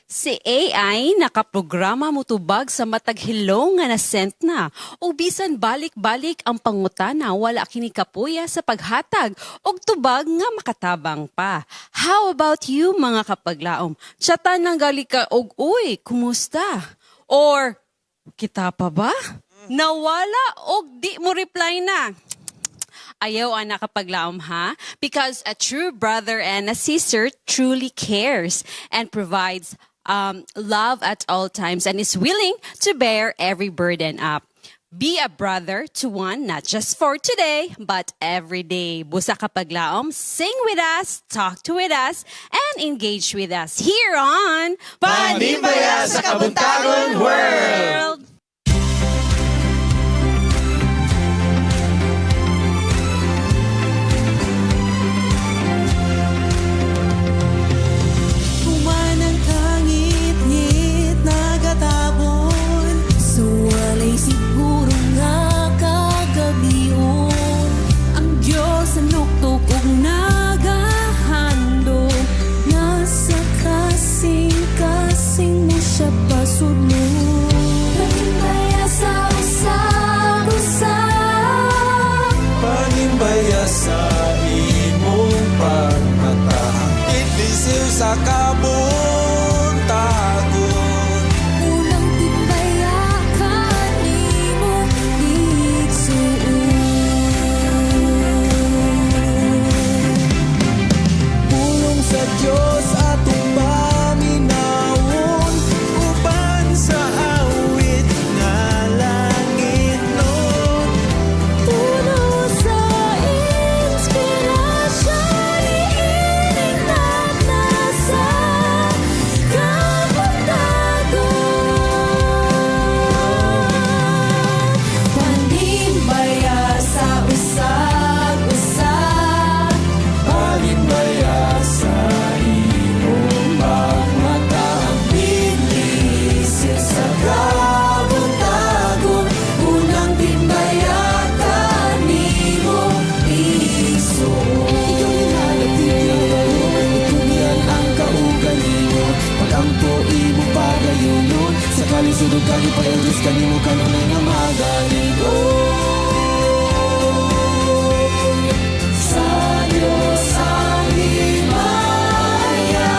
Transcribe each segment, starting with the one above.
Si AI nakaprograma motubag sa matag hello nga nasent na. O bisan balik-balik ang pangutana wala kini kapuya sa paghatag og tubag nga makatabang pa. How about you mga kapaglaom? Chatan nang gali ka og uy, kumusta? Or kita pa ba? Nawala og di mo reply na. Ayaw ang nakapaglaom ha? Because a true brother and a sister truly cares and provides love at all times and is willing to bear every burden up. Be a brother to one, not just for today, but every day. Busa kapaglaom, sing with us, talk to with us, and engage with us here on Pandimbaya sa Kabuntagon World! Kumanang kangit-ngit nagatabon, so walay siguro nga kagabion. Ang Diyos ang nuktok ug nagahando, nasa kasing-kasing mo siya pasunod. Panimbaya sa usap-usap, Panimbaya sa imong pagmatahang Itlisiw sa kabuntagon unang timbaya kanimo igsuon. Pulong sa Diyos atong paminawon Uban sa awit nga langit nun Puno sa inspirasyon, iinig na nasa kabuntagon. Panimbaya sa usap-usap, Panimbaya sa imong pagmatahang Ilisip sa kabuntagon, unang timbaya kanimo igsuon. Itugian ang kaugalingon Pagampo imo pagayunon Sa kalisudod kani pa-Diyos kanimo kanunay nga magalingon Sa Diyos ang himaya.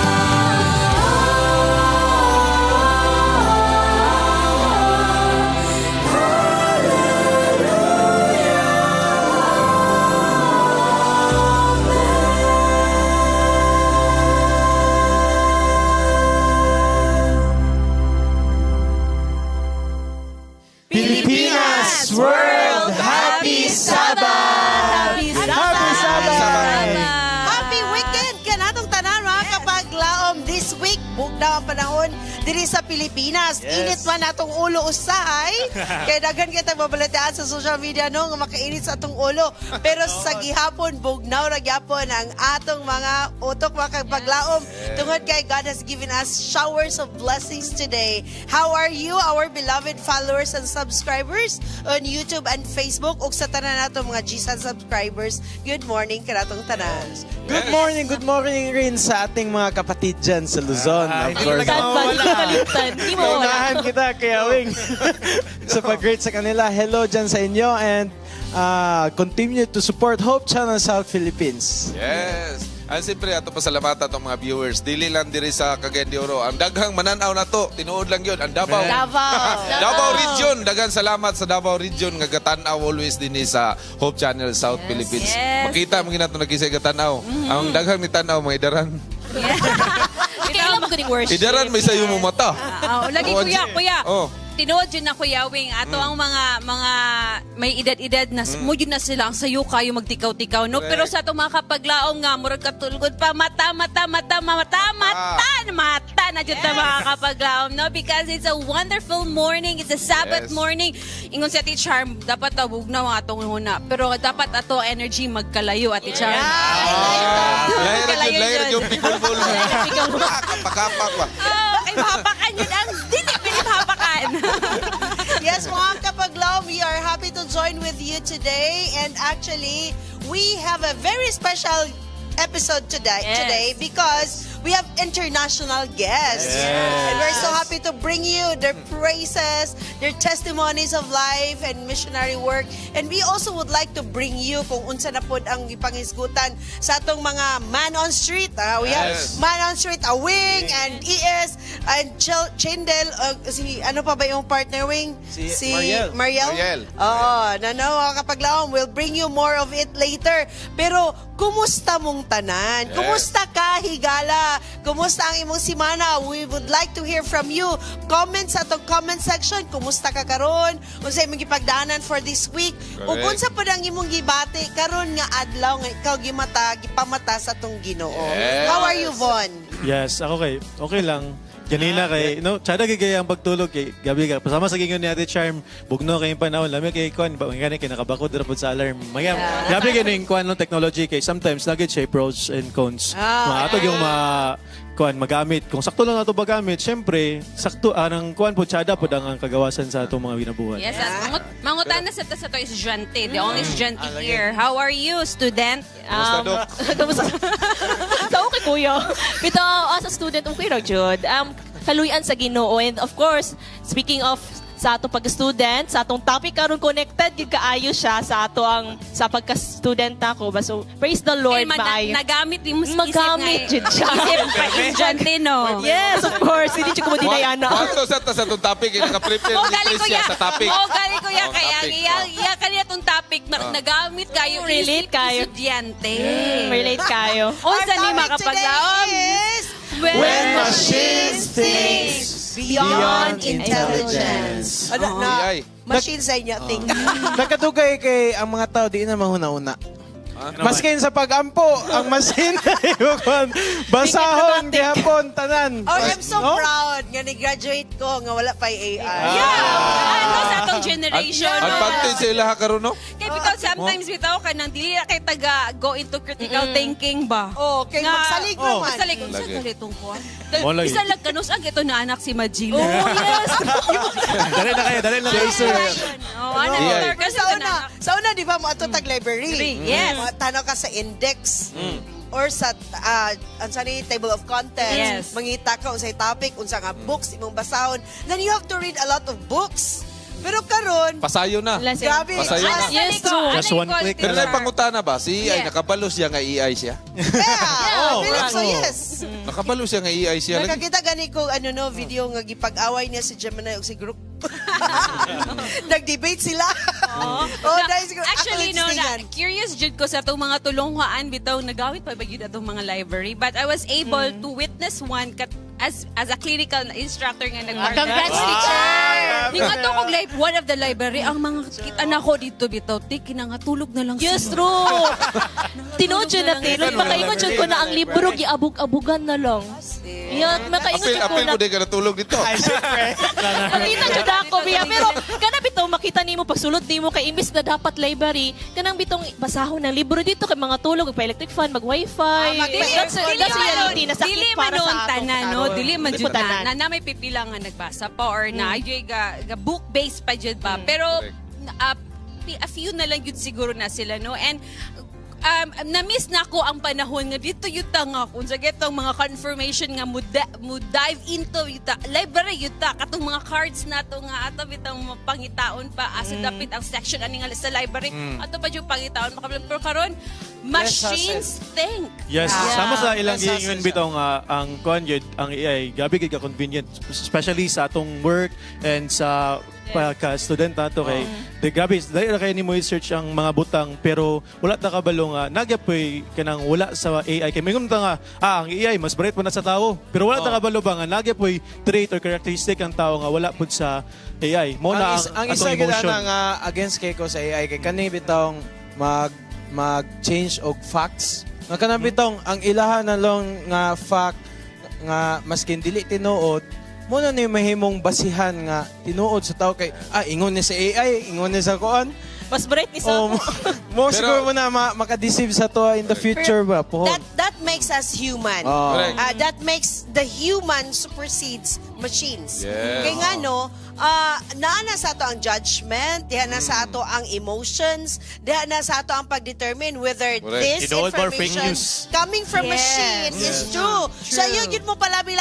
Pilipinas World Happy Sabbath! Happy Happy Sabbath! Happy weekend ka natong tanan mga kapaglaom. This week, bugnaw ang panahon diri sa Pilipinas. Yes. Init man atong ulo usahay. Kaya daghan kita mabalataan sa social media no nga makainit sa atong ulo. Pero sa gihapon, bugnaw ra gyapon ang atong mga utok mga kapaglaom. Tungod kay God has given us showers of blessings today. How are you, our beloved followers and subscribers on YouTube and Facebook ug sa tanan nato mga GSAN subscribers? Good morning kanatong tanan. Good morning rin sa ating mga kapatid dyan sa Luzon. Of course. Di mo Naunahan kita, Kuya Wing. sa pag-greet sa kanila. Hello dyan sa inyo and continue to support Hope Channel South Philippines. Yes. Ang siyempre, ato pasalamatan itong mga viewers. Dili lang diri sa Cagayan de Oro. Ang daghang mananaw na to, tinuod lang yun. Ang Davao. Davao Region. Daghang salamat sa Davao Region nga gatanaw always din sa Hope Channel South Philippines. Yes. Makita mo ginato nagkisay gatanaw. Ang daghang ni tanaw, mga idaran. Kailan mo ganing worship? Idaran may sayo mo mata. Lagi Oo, kuya. Oh. Tinuod yun na Kuya Wing. Ato ang mga may edad-edad na mudyo na sila ang sayo kayo magtikaw-tikaw. No? Pero sa itong mga kapaglaong nga, murag katulgod pa, mata na dyan na mga kapaglaong. No? Because it's a wonderful morning. It's a Sabbath Yes. morning. Ingon si Ate Charm, dapat tabog na mga itong huna. Pero dapat ato energy magkalayo, Ate Charm. Layer yung pikul-bul. Kapak-kapak ba? Kay mahapakan yun ang dili pinipapakan. Yes, mga kapaglaw, we are happy to join with you today. And actually, we have a very special episode today, Yes. because we have international guests. And we're so happy to bring you their praises, their testimonies of life and missionary work. And we also would like to bring you kung unsa na pod ang ipangisgutan sa atong mga man on street. We have man on street, Wing and ES and Chendel. Si ano pa ba yung partner Wing? Si Mariel. Oo, kapag laom, we'll bring you more of it later. Pero kumusta mong tanan? Kumusta ka, Higala? Kumusta ang imong simana? We would like to hear from you. Comments sa atong comment section. Kumusta ka karon? Unsa imong gipagdaanan for this week? Ug unsa pa ang imong gibati karon nga adlaw nga ikaw gipamata sa atong Ginoo? How are you, Von? Yes, ako okay lang. Kanina kay, tsada kay ang pagtulog kay gabi ka. Pasama sa gingon ni Ate Charm, bugno kay panahon, lami kay kuan, kay nakabakod ra pud sa alarm. Gabi kay ning kuan no technology kay sometimes nagit siya pros and cons. Atog yung magamit. Kung sakto lang nato magamit, syempre sakto anang kuan pud tsada pud ang kagawasan sa atong mga binabuhat. Yes, mangutan na sa to estudyante. The only estudyante here. How are you, student? Kumusta, Dok? Sa okay, kuya. Bito, as a student, okay ra jud. Kaluyan sa Ginoo. And of course, speaking of sa atong pag-student, sa atong topic karon connected gid kaayo siya sa sa pagka-student nako. So praise the Lord, maayo. Nagamit yung Magamit jud siya. Estudyante, no? Yes, of course. Hindi ko mo dinayana. Wato sa itong topic, naka-prepare ni Tricia sa topic. Gali ko ya kaya iya kanina tong topic nagamit kayo Relate kayo. estudyante. Relate kayo. Unsa ni makapaglaom? When machines think beyond intelligence. AI. Machines ay niya think. Nagkadugay kay ang mga tao di na mahuna-una. Maskin sa pagampo, ang masin ay basahon, gihapon, tanan. Oh, I'm so proud nga ni-graduate ko nga wala pa AI. Ano sa atong generation? Advantage sa ilaha karon no? Kaya because sometimes bitaw ka nang dili na kay taga go into critical thinking ba? Oh, kay magsalig naman. Magsalig. Sa ganitong kuwan. Wala Isa lang kanus ang ito na anak si Majila. Oh, yes. Dali na kayo. Oh, anak Yeah. kasi Sa una, di ba mo ato tag-library? Yes. Tanaw ka sa index. Or sa table of contents. Yes. Mangita ka unsay topic, unsa nga books imong basahon. Then you have to read a lot of books. Pero karon, Pasayo na. grabe. Pasayo na. Yes, true. Just one click Pero na na pangutana ba? Si AI, nakabalo siya nga AI siya. Yeah, I believe so, yes. Nakabalo siya nga AI siya. Lagi. Nakakita gani ko video nga gipag-away niya si Gemini o si Group. Nag-debate sila. Dahil siguro Actually, ako curious jud ko sa itong mga tulonghaan bitaw nagawit pa ba yun atong mga library. But I was able to witness one as a clinical instructor nga nag-work. Congrats, teacher! Nga to kog one of the library, ang mga kita na ko dito bitaw, kinangatulog na lang Yes, sila. true. Tinood yun na tinod. Makaingon yun ko na ang libro, giabog-abugan na lang. Yan, makaingon yun ko Apil na. mo din ka natulog dito. Nakita dyan ako, Bia. Pero kanang bitong makita nimo pagsulod nimo kay imbis na dapat library, kanang bitong basahon ng libro dito kay mga tulog, magpa-electric fan, mag-wifi. That's reality na sakit para sa ato. Tanan, no? Dili man Dili jud pa tanan. na may pipila nga nagbasa pa or na ayoy ga book-based pa jud pa. Pero a few na lang yun siguro na sila, no? And na-miss na ko ang panahon nga dito yuta nga kung sa getong mga confirmation nga mo dive into yuta library yuta katong mga cards nato nga ato bitang pangitaon pa asa dapit ang section ani nga sa library ato pa yung pangitaon pero karon machines think. Yes, sama sa ilang Yes, giingon bitaw nga ang ang AI gabi kay ka convenient especially sa atong work and sa pagka-student nato kay grabe dahil na kayo ni mo i-search ang mga butang pero wala ta kabalo nga nagyapoy kanang wala sa AI kay mingon ta nga ang AI mas bright pa na sa tao pero wala ta kabalo ba nga nagyapoy trait or characteristic ang tao nga wala pud sa AI mo na ang ang isa atong gid emotion. ana nga against kay ko sa AI kay kani bitong mag-change og facts. Nga kanang bitong ang ilaha na lang nga fact nga maskin dili tinuod mo na ni mahimong basihan nga tinuod sa tao kay ingon ni sa AI, ingon ni sa kuan. Mas bright ni sa Mo siguro mo na makadeceive sa to in the future ba po. That makes us human. Correct. That makes the human supersedes machines. Yes. Kaya nga no, naana sa ato ang judgment, diha na sa ato ang emotions, diha na sa ato ang pag-determine whether Correct. this Tinuod ba or fake information news? coming from Yes. machine is true. So yun mo pa labi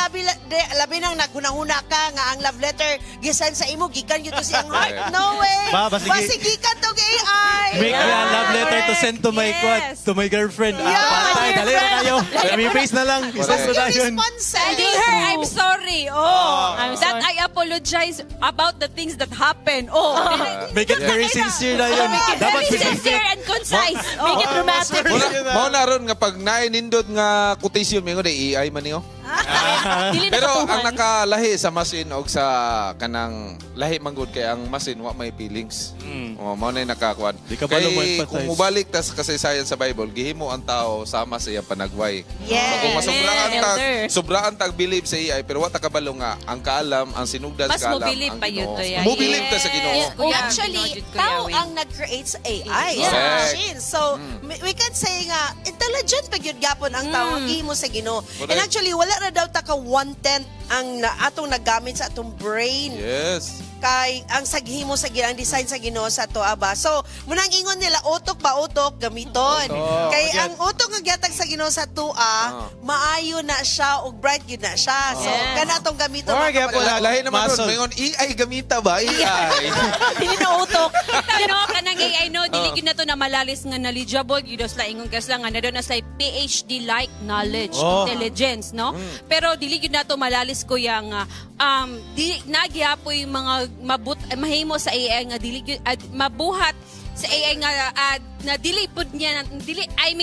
nang naghunahuna ka nga ang love letter gisan sa imo gikan yun to siyang heart. No way. Ba, basige- Basigikan tong AI. Make me a love letter to send to my Yes. to my girlfriend. Yeah. Patay, dali na kayo. May face na lang. Isas na Yung yun. response. Telling her, I'm sorry. Oh, I'm that sorry. I apologize about the things that happened. Oh, Make it very sincere na yun. Dapat very sincere and concise. Make it Oh. dramatic. Mao na ron nga pag nainindot nga quotation mingo na AI man niyo. Dili Pero nakatuhan. ang nakalahi sa machine og sa kanang lahi manggod kay ang machine wa may feelings. Mao na yung nakakuan. Di ka ba Kay lumagpatay? kung mubalik ta sa kasaysayan sa Bible, gihimo ang tao sama sa iyang panagway. Yes. So kung masobraan Amen, tag elder. sobraan tag believe sa AI pero wa ta kabalo nga ang kaalam, ang sinugdan Mas sa kaalam. mo-believe ang pa yun Ginoo. to, yeah. Mo-believe ta sa Ginoo. Yes. Kuya, Actually, Kuya tao Win. ang nag-create sa AI, Yeah. sa Correct. machine. So, we can say nga, intelligent pag yun gapon ang tao, ang gihimo sa Ginoo. And Correct. actually, wala na daw ta ka 1/10 ang atong nagamit sa atong brain. Yes. Kay ang saghimo sa ang design sa Ginoo sa to aba. So, munang ingon nila utok ba utok gamiton. Kay Again. ang utok nga gihatag sa Ginoo sa tua, maayo na siya ug bright gyud na siya. So, Yes. kana tong gamiton. Or mga gyapon kapatid. Lahi naman Muscle. ron, mingon AI gamita ba? AI. Dili na utok. no, kanang AI no, dili gyud na to na malalis nga knowledgeable gyud sa ingon kas lang nga na na sa PhD like knowledge, intelligence, no? Pero dili gyud na to malalis ko yang di nagyapoy mga mahimo sa AI nga dili gyud mabuhat sa AI nga na dili pud niya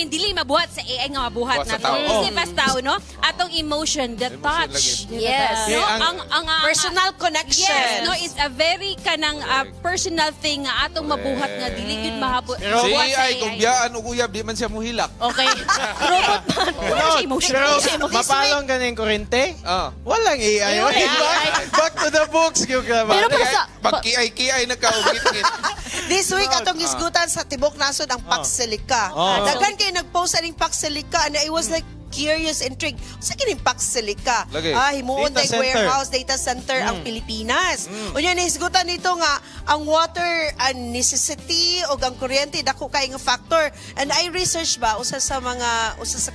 dili mabuhat sa AI nga mabuhat Buhat na sa to. tao. Kasi pas tao no, atong emotion, the Emotion touch. lagi. Yes. No, Yeah, ang Personal connection. Yes, no, it's a very kanang personal thing nga atong mabuhat nga dili gyud mahabot. Si mabuhat sa AI kung biyaan og uyab di man siya muhilak. Okay. Robot man. Wala siya emotion. Pero Wala siya emotion. mapalong ka ng kurente, Ah. walang AI. Walang Okay, AI. back to the books. Pero para sa... Pag kiay na ka og gitgit. This week atong isgutan sa Tibok Nasod ang Paxilica. Daghan kay nagpost aning Paxilica and I was like curious, intrigued. Sa kining Paxilica? Lagi. Himuon Data tay center. warehouse data center ang Pilipinas. Unya nahisgutan nito nga ang water necessity o ang kuryente dako kay nga factor. And I research ba usa sa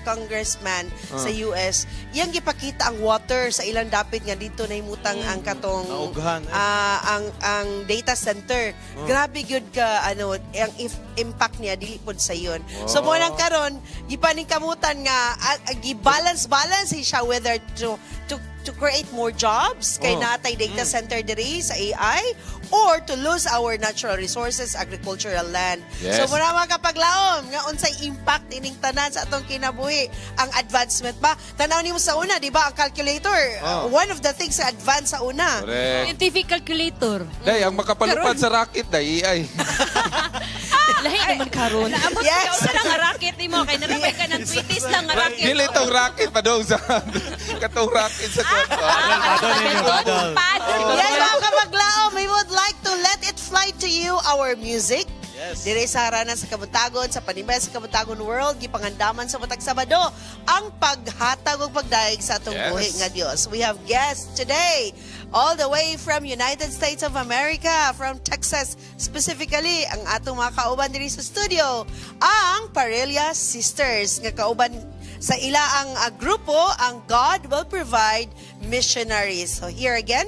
congressman sa US, yang gipakita ang water sa ilang dapit nga dito nahimutang ang katong Naughan, eh. ang data center. Grabe gyud ka ang impact niya dili pod sa yun. So mo nang karon gipaningkamutan nga gi-balance siya whether to create more jobs kay natay data center diri sa AI or to lose our natural resources, agricultural land. Yes. So muna mga kapaglaom nga unsay impact ining tanan sa atong kinabuhi ang advancement ba? Tanaw nimo sa una, di ba, ang calculator, one of the things sa advance sa una. Correct. scientific calculator. Day, ang makapalupad sa rocket day AI. Lahi naman karon. Naabot Yes. ka lang nga racket mo kay narapay ka ng tweeties lang nga racket. Dili tong rocket pa daw sa katong rocket sa kwarto. Yes, mga kapaglaom, we would like to let it fly to you our music. Yes. Dire sa haranan sa Kabutagon, sa Panibay sa Kabutagon World, gipangandaman sa Matag Sabado, ang paghatag ug pagdaig sa atong Yes. buhi nga Dios. We have guests today, all the way from United States of America, from Texas specifically, ang atong mga kauban diri sa studio, ang Parilla Sisters, nga kauban sa ila ang grupo, ang God Will Provide Missionaries. So here again,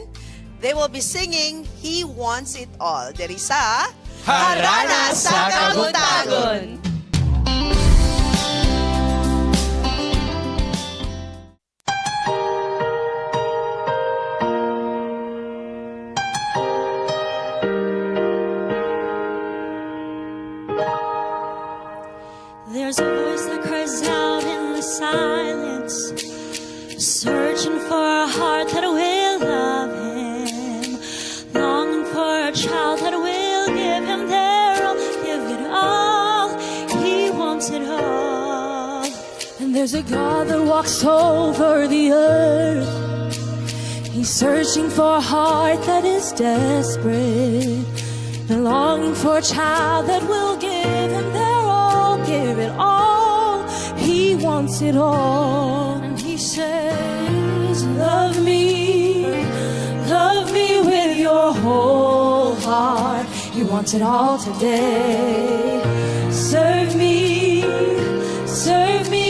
they will be singing He Wants It All. Diri sa Harana sa Kabutagon. There's a voice that cries out in the silence, searching for a heart that will love him, longing for a child that will give him their all, give it all. He wants it all. And there's a God that walks over the earth. He's searching for a heart that is desperate and longing for a child that will give him their all, give it all. He wants it all. And he says, love me with your your whole heart. He wants it all today. Serve me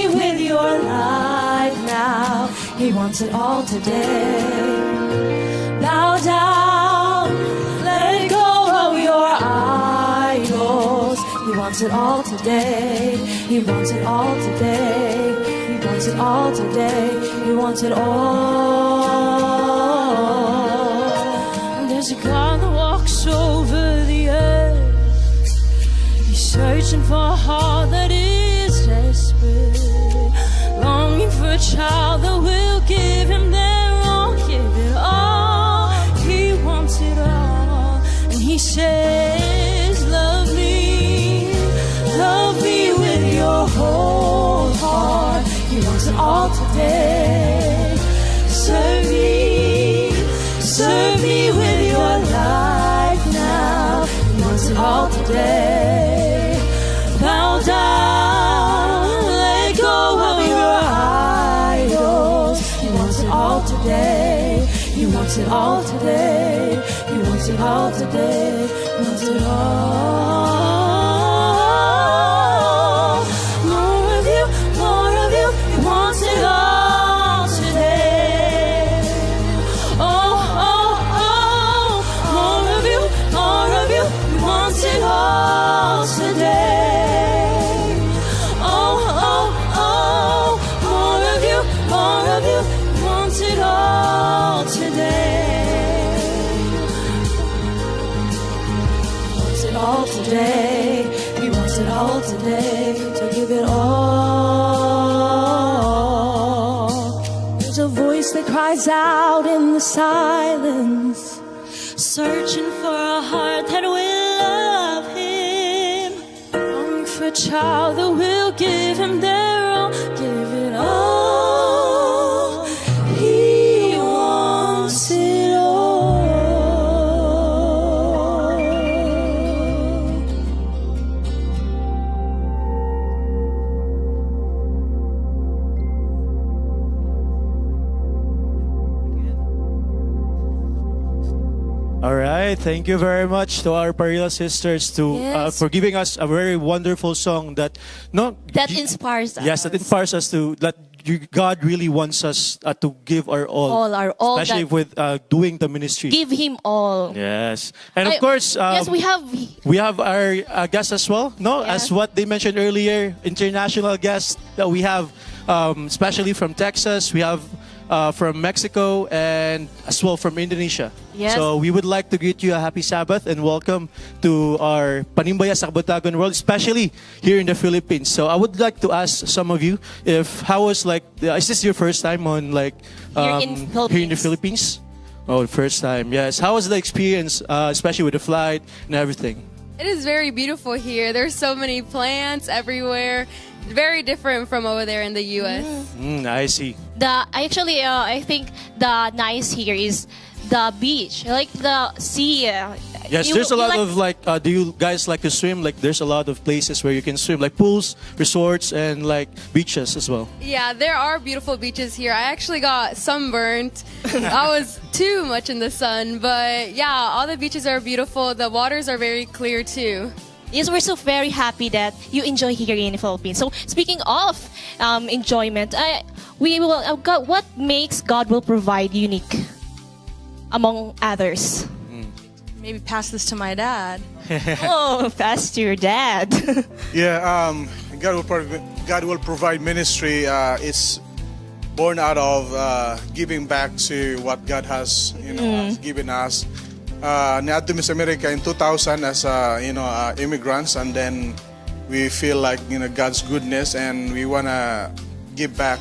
with your life now. He wants it all today. Bow down, let go of your idols. He wants it all today. He wants it all today. He wants it all today. He wants it all. There's a God that walks over the earth. He's searching for a heart that is desperate, longing for a child that will give him their all, give it all. He wants it all, and he says, love me with your whole heart. He wants it all today. Serve me with your life now. He wants it all today. Bow down, let go of your idols. He wants it all today. He wants it all today. He wants it all today. He wants it all. More of you, more of you. He wants it all today. Oh, oh, oh. More of you, more of you. He wants it all today. Oh, oh, oh. More of you, more of you. He wants it all today. He wants it all today. He wants it all today. So give it all. There's a voice that cries out in the silence, searching for a heart that will love him, longing for a child that will give him their all, give it all. He wants it all. All right, thank you very much to our Parilla sisters Yes. for giving us a very wonderful song that That inspires us. Yes, that inspires us to that God really wants us to give our all, Our all, especially that- with doing the ministry. Give him all. Yes, and of course, yes, we have our guests as well. No, Yeah. as what they mentioned earlier, international guests that we have, especially from Texas. We have from Mexico and as well from Indonesia. Yes. So we would like to greet you a happy Sabbath and welcome to our Panimbaya sa Kabatagan world, especially here in the Philippines. So I would like to ask some of you if how was is this your first time on Here in here in the Philippines? Oh, first time. Yes. How was the experience, especially with the flight and everything? It is very beautiful here. There's so many plants everywhere. Very different from over there in the U.S. I see. I think the nice here is the beach, like the sea. Yes, there's a lot of do you guys like to swim? Like there's a lot of places where you can swim, like pools, resorts, and like beaches as well. Yeah, there are beautiful beaches here. I actually got sunburnt. I was too much in the sun, but yeah, all the beaches are beautiful. The waters are very clear too. Yes, we're so very happy that you enjoy here in the Philippines. So speaking of enjoyment, what makes God will provide unique among others? Maybe pass this to my dad. Oh, pass to your dad. Yeah, God will provide ministry. It's born out of giving back to what God has, given us. Niadto mi sa America in 2000 as immigrants, and then we feel like God's goodness, and we wanna give back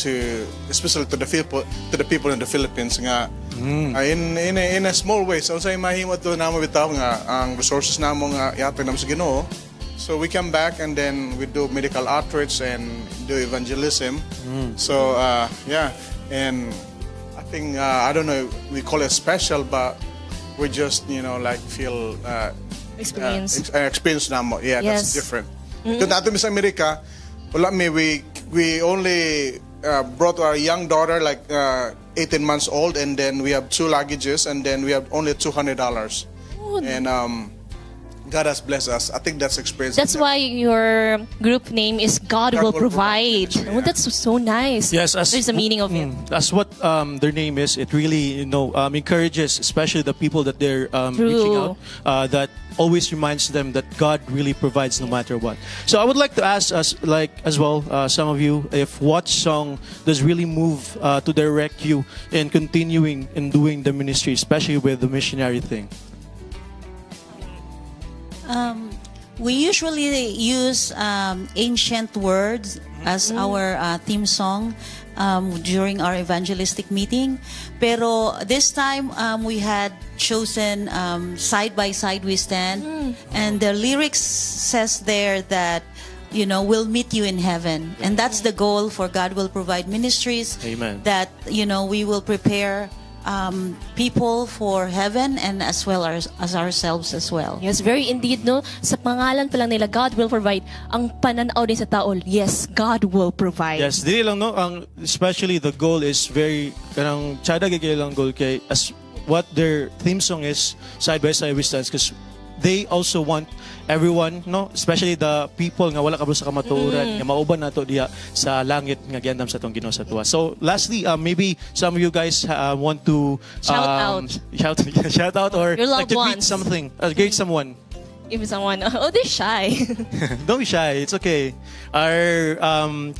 to, especially to the people in the Philippines nga. In a small way. So sa mahimo to namo bitaw nga ang resources namo nga ihatag namo sa Ginoo. So we come back and then we do medical outreach and do evangelism. So yeah, and I think I don't know, we call it special, but we just feel experience namo. Yeah, Yes. that's different. Kung ato mi sa Amerika, we only brought our young daughter 18 months old, and then we have 2 luggages, and then we have only $200. And God has blessed us. I think that's experience. That's why your group name is God Will Provide. Oh, that's so nice. Yes, There's a meaning of it. As what their name is, it really encourages, especially the people that they're reaching out. That always reminds them that God really provides no matter what. So I would like to ask us, as well, some of you, if what song does really move to direct you in continuing in doing the ministry, especially with the missionary thing. We usually use ancient words as our theme song during our evangelistic meeting. Pero this time we had chosen Side by Side We Stand, and the lyrics says there that we'll meet you in heaven, and that's the goal for God Will Provide Ministries. Amen. That we will prepare people for heaven and as well as ourselves as well. Yes, very indeed, no? Sa pangalan pa lang nila, God will provide. Ang pananaw din sa tao, yes, God will provide. Yes, dili lang no, especially the goal is very kanang tsada gigil lang goal kay as what their theme song is, Side by Side We Stand, because they also want everyone, no, especially the people nga wala kabalo sa kamatuoran, nga mauban nato diha sa langit nga giandam sa tong Ginoo sa tuwa. So lastly, maybe some of you guys want to shout out or Your like loved to greet ones. something, greet someone. If someone, they're shy. Don't be shy. It's okay. Our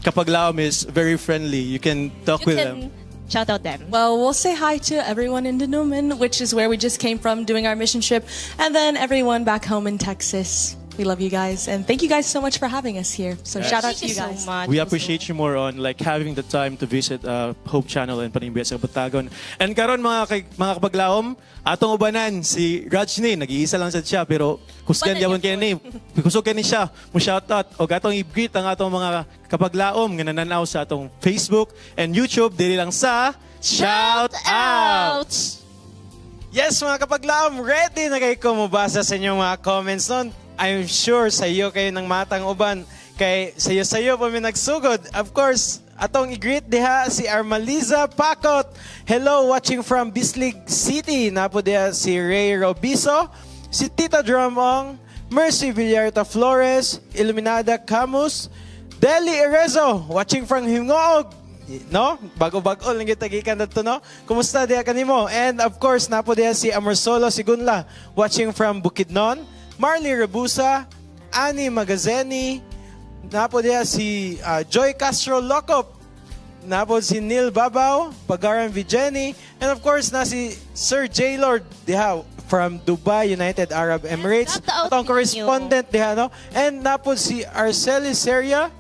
kapaglaom is very friendly. You can talk You with can them. shout out them. Well, we'll say hi to everyone in Denuman, which is where we just came from doing our mission trip, and then everyone back home in Texas. We love you guys, and thank you guys so much for having us here. So shout out to you Thank guys. so much. We appreciate you more on like having the time to visit Hope Channel and Panimbiya sa Batagon. And karon mga kapaglaom, atong ubanan si Rajni, nag-iisa lang sad siya pero kusgan gyapon kay ni. Kusog kay ni siya. Mo shout out og atong i-greet ang atong mga kapaglaom nga nananaw sa atong Facebook and YouTube dili lang sa Shout Out. Yes, mga kapaglaom, ready na kayo kumubasa sa inyong mga comments nun. I'm sure sa iyo kayo ng matang uban. Kay sayo pa may nagsugod. Of course, atong i-greet diha si Armaliza Pacot. Hello, watching from Bislig City. Napo diha si Ray Robiso, si Tita Drumong, Mercy Villarta Flores, Iluminada Camus, Deli Erezo, watching from Hingoog. No? Bago-bago lang kita gikan dito, no? Kumusta diha kanimo? And of course, napo diha si Amorsolo Sigunla, watching from Bukidnon, Marley Rabusa, Annie Magazeni, napo diha si Joy Castro Locop, napo si Neil Babaw, Pagaran Vijeni, and of course na si Sir J. Lord diha from Dubai, United Arab Emirates. shout out Atong to correspondent diha, no? And napo si Arceli Seria,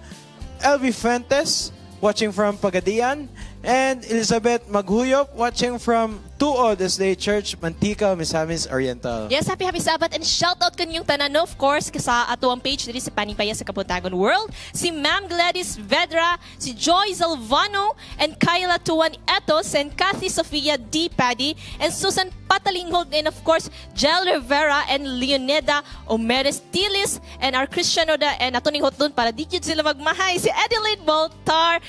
Elvi Fuentes, watching from Pagadian, and Elizabeth Maghuyop, watching from Tuod Day Church, Mantika, Misamis Oriental. Yes, happy Sabat, and shout out kanyang tanan, no, of course, sa ato ang page diri sa Panipaya sa Kabuntagon World, si Ma'am Gladys Vedra, si Joy Zalvano, and Kyla Tuan Etos, and Kathy Sofia D. Paddy, and Susan Patalinghold, and of course, Jel Rivera, and Leoneda Omeres Tilis, and our Christian Oda, and ato ning hotdon para di jud sila magmahay, si Adeline Baltar,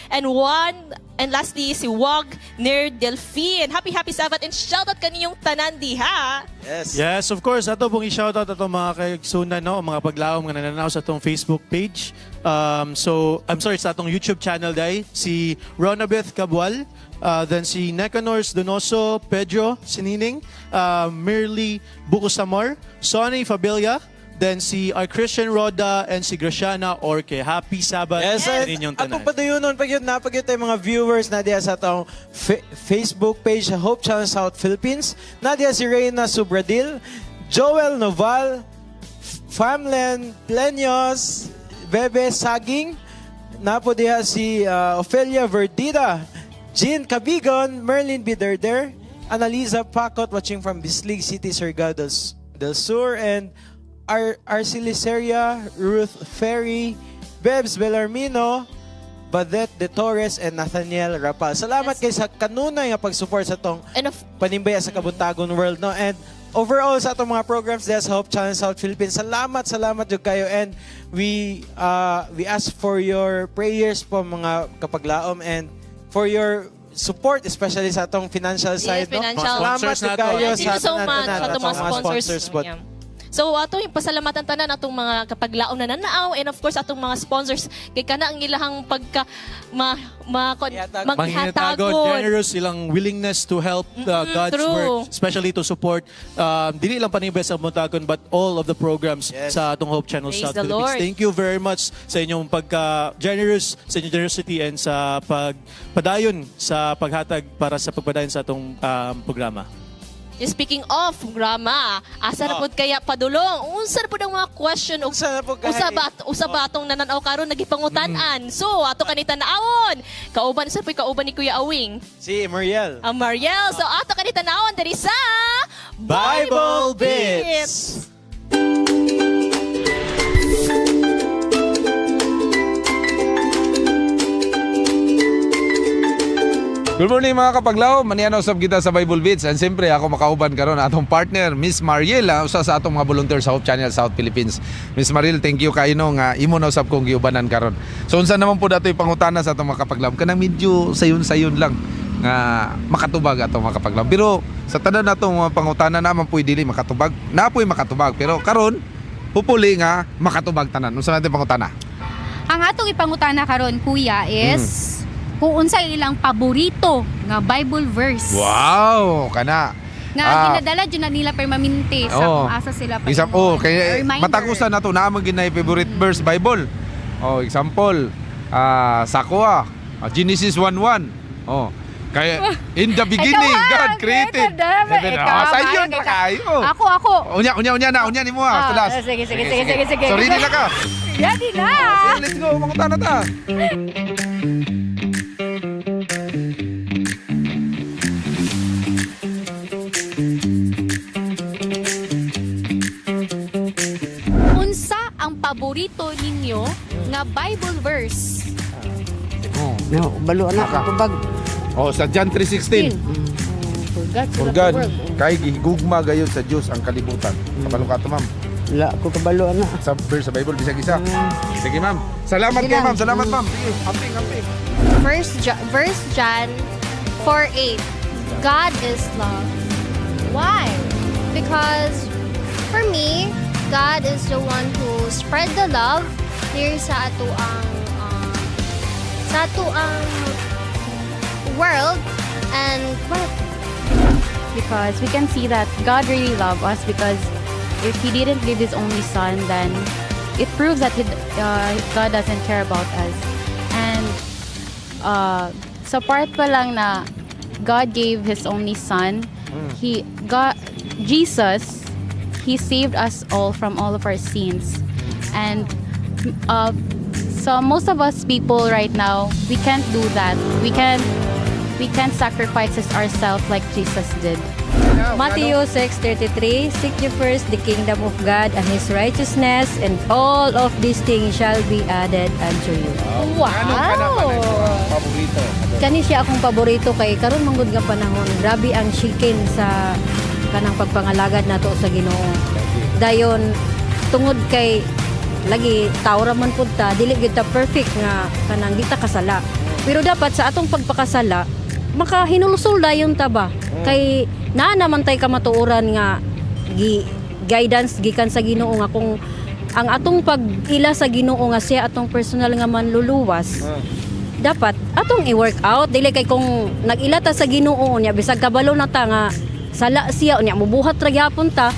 and lastly, si Wag Ner Delphi, and happy Sabat, and shout out kaninyong tanan diha. Yes, of course. Ato pong i-shoutout ato mga kaigsunan, no? Mga paglaom nga nananaw sa atong Facebook page. Sa atong YouTube channel dahil si Ronabeth Cabwal, then si Necanors Donoso Pedro Sinining, Merly Bukusamar, Sonny Fabilia, then si our Christian Roda and si Graciana Orque. Happy Sabbath sa inyong tanan. Ako padayunon pag yun tayo mga viewers na diya sa atong Facebook page sa Hope Channel South Philippines. Na diya si Reyna Subradil, Joel Noval, Famlen Pleños, Bebe Saging, napo diya si Ofelia Verdida, Jean Cabigon, Merlin Biderder, Analiza Pacot, watching from Bislig City, Surigao del Sur, and Arceliceria, Ruth Ferry, Bebs Bellarmino, Badet De Torres, and Nathaniel Rapal. Salamat kay sa kanunay nga pag-support sa tong Panimbaya sa Kabuntagon World, no? And overall sa atong mga programs dahil sa Hope Channel South Philippines, salamat jud kayo, and we ask for your prayers po mga kapaglaom, and for your support, especially sa atong financial side. financial. No? Salamat Sponsors nato. kayo Thank you so much tanan, sa itong mga sponsors. po. Yeah. So ato yung pasalamatan tanan atong mga kapaglaom na nanaaw and of course atong mga sponsors kay kana ang ilahang pagka Manghinatagon, maghatagon. generous silang willingness to help God's true. work, especially to support dili lang panibes ang Montagon but all of the programs sa atong Hope Channel Praise South the Philippines. Lord. Thank you very much sa inyong pagka-generous, sa inyong generosity and sa pagpadayon sa paghatag para sa pagpadayon sa atong programa. Speaking of programa, asa na pod kaya padulong? Unsa na pod ang mga question o Unsa na po kay- usa ba atong nananaw karon nagipangutanan. So ato kanita naawon. Kauban sa kauban ni Kuya Awing. Si Mariel. Ang Mariel. So ato kanita naawon diri sa Bible Bits. Good morning mga kapaglaw, manianaw sab kita sa Bible Beats and siyempre ako makauban karon atong partner Miss Mariel, usa sa atong mga volunteer sa Hope Channel South Philippines. Miss Mariel, thank you kayo no nga imo na usab kong giubanan karon. So unsa naman po datoy pangutana sa atong mga kapaglaw? Kanang medyo sayon-sayon lang nga makatubag atong mga kapaglaw. Pero sa tanan natong mga pangutana naman po dili makatubag. Napoy makatubag pero karon pupuli nga makatubag tanan. Unsa natin pangutana? Ang atong ipangutana karon kuya is kung unsa ilang paborito nga Bible verse Wow, kana. nga ginadala dyan na nila permanente sa kung asa sila pa. Example, kaya matagusan na to na amang ginay favorite verse Bible. Oh, example, sa Kuha, Genesis 1:1. Oh, kaya in the beginning God created. Sayon pa kayo. Ako. Unya na nimo ha, tulas. Sige. So ready na ka? Ready na. Okay, let's go, mangutan na ta. Unsa ang paborito ninyo nga Bible verse? No, balo na katubag. Oh, sa John 3:16. For God, kay gihigugma gayud sa Dios ang kalibutan. Kabalo ka to, ma'am. Wala ko kabalo na. Sa verse sa Bible bisag isa. Sige, ma'am. Salamat kayo, ma'am. Salamat, ma'am. Sige, amping. Verse John 4:8. God is love. Why? Because for me, God is the one who spread the love here sa atuang world and because we can see that God really loved us because if He didn't give His only Son, then it proves that God doesn't care about us. And sa part pa lang na God gave His only Son, Jesus, He saved us all from all of our sins. And so most of us people right now, we can't do that. We can't sacrifice ourselves like Jesus did. Matthew 6:33, Seek ye first the kingdom of God and His righteousness, and all of these things shall be added unto you. Wow! Paborito. Kani siya akong paborito kay karon manggod nga panahon. Grabe ang shikin sa kanang pagpangalagad nato sa Ginoo. Dayon tungod kay lagi tao ra man pud ta, dili gyud ta perfect nga kanang di ta kasala. Pero dapat sa atong pagpakasala makahinulsol dayon ta ba? Kay naa naman tay kamatuoran nga guidance gikan sa Ginoo nga kung ang atong pag-ila sa Ginoo nga siya atong personal nga manluluwas. Dapat atong i-work out dili kay kung nag-ila ta sa Ginoo nya bisag kabalo na ta nga sala siya nya mubuhat ra gyapon ta.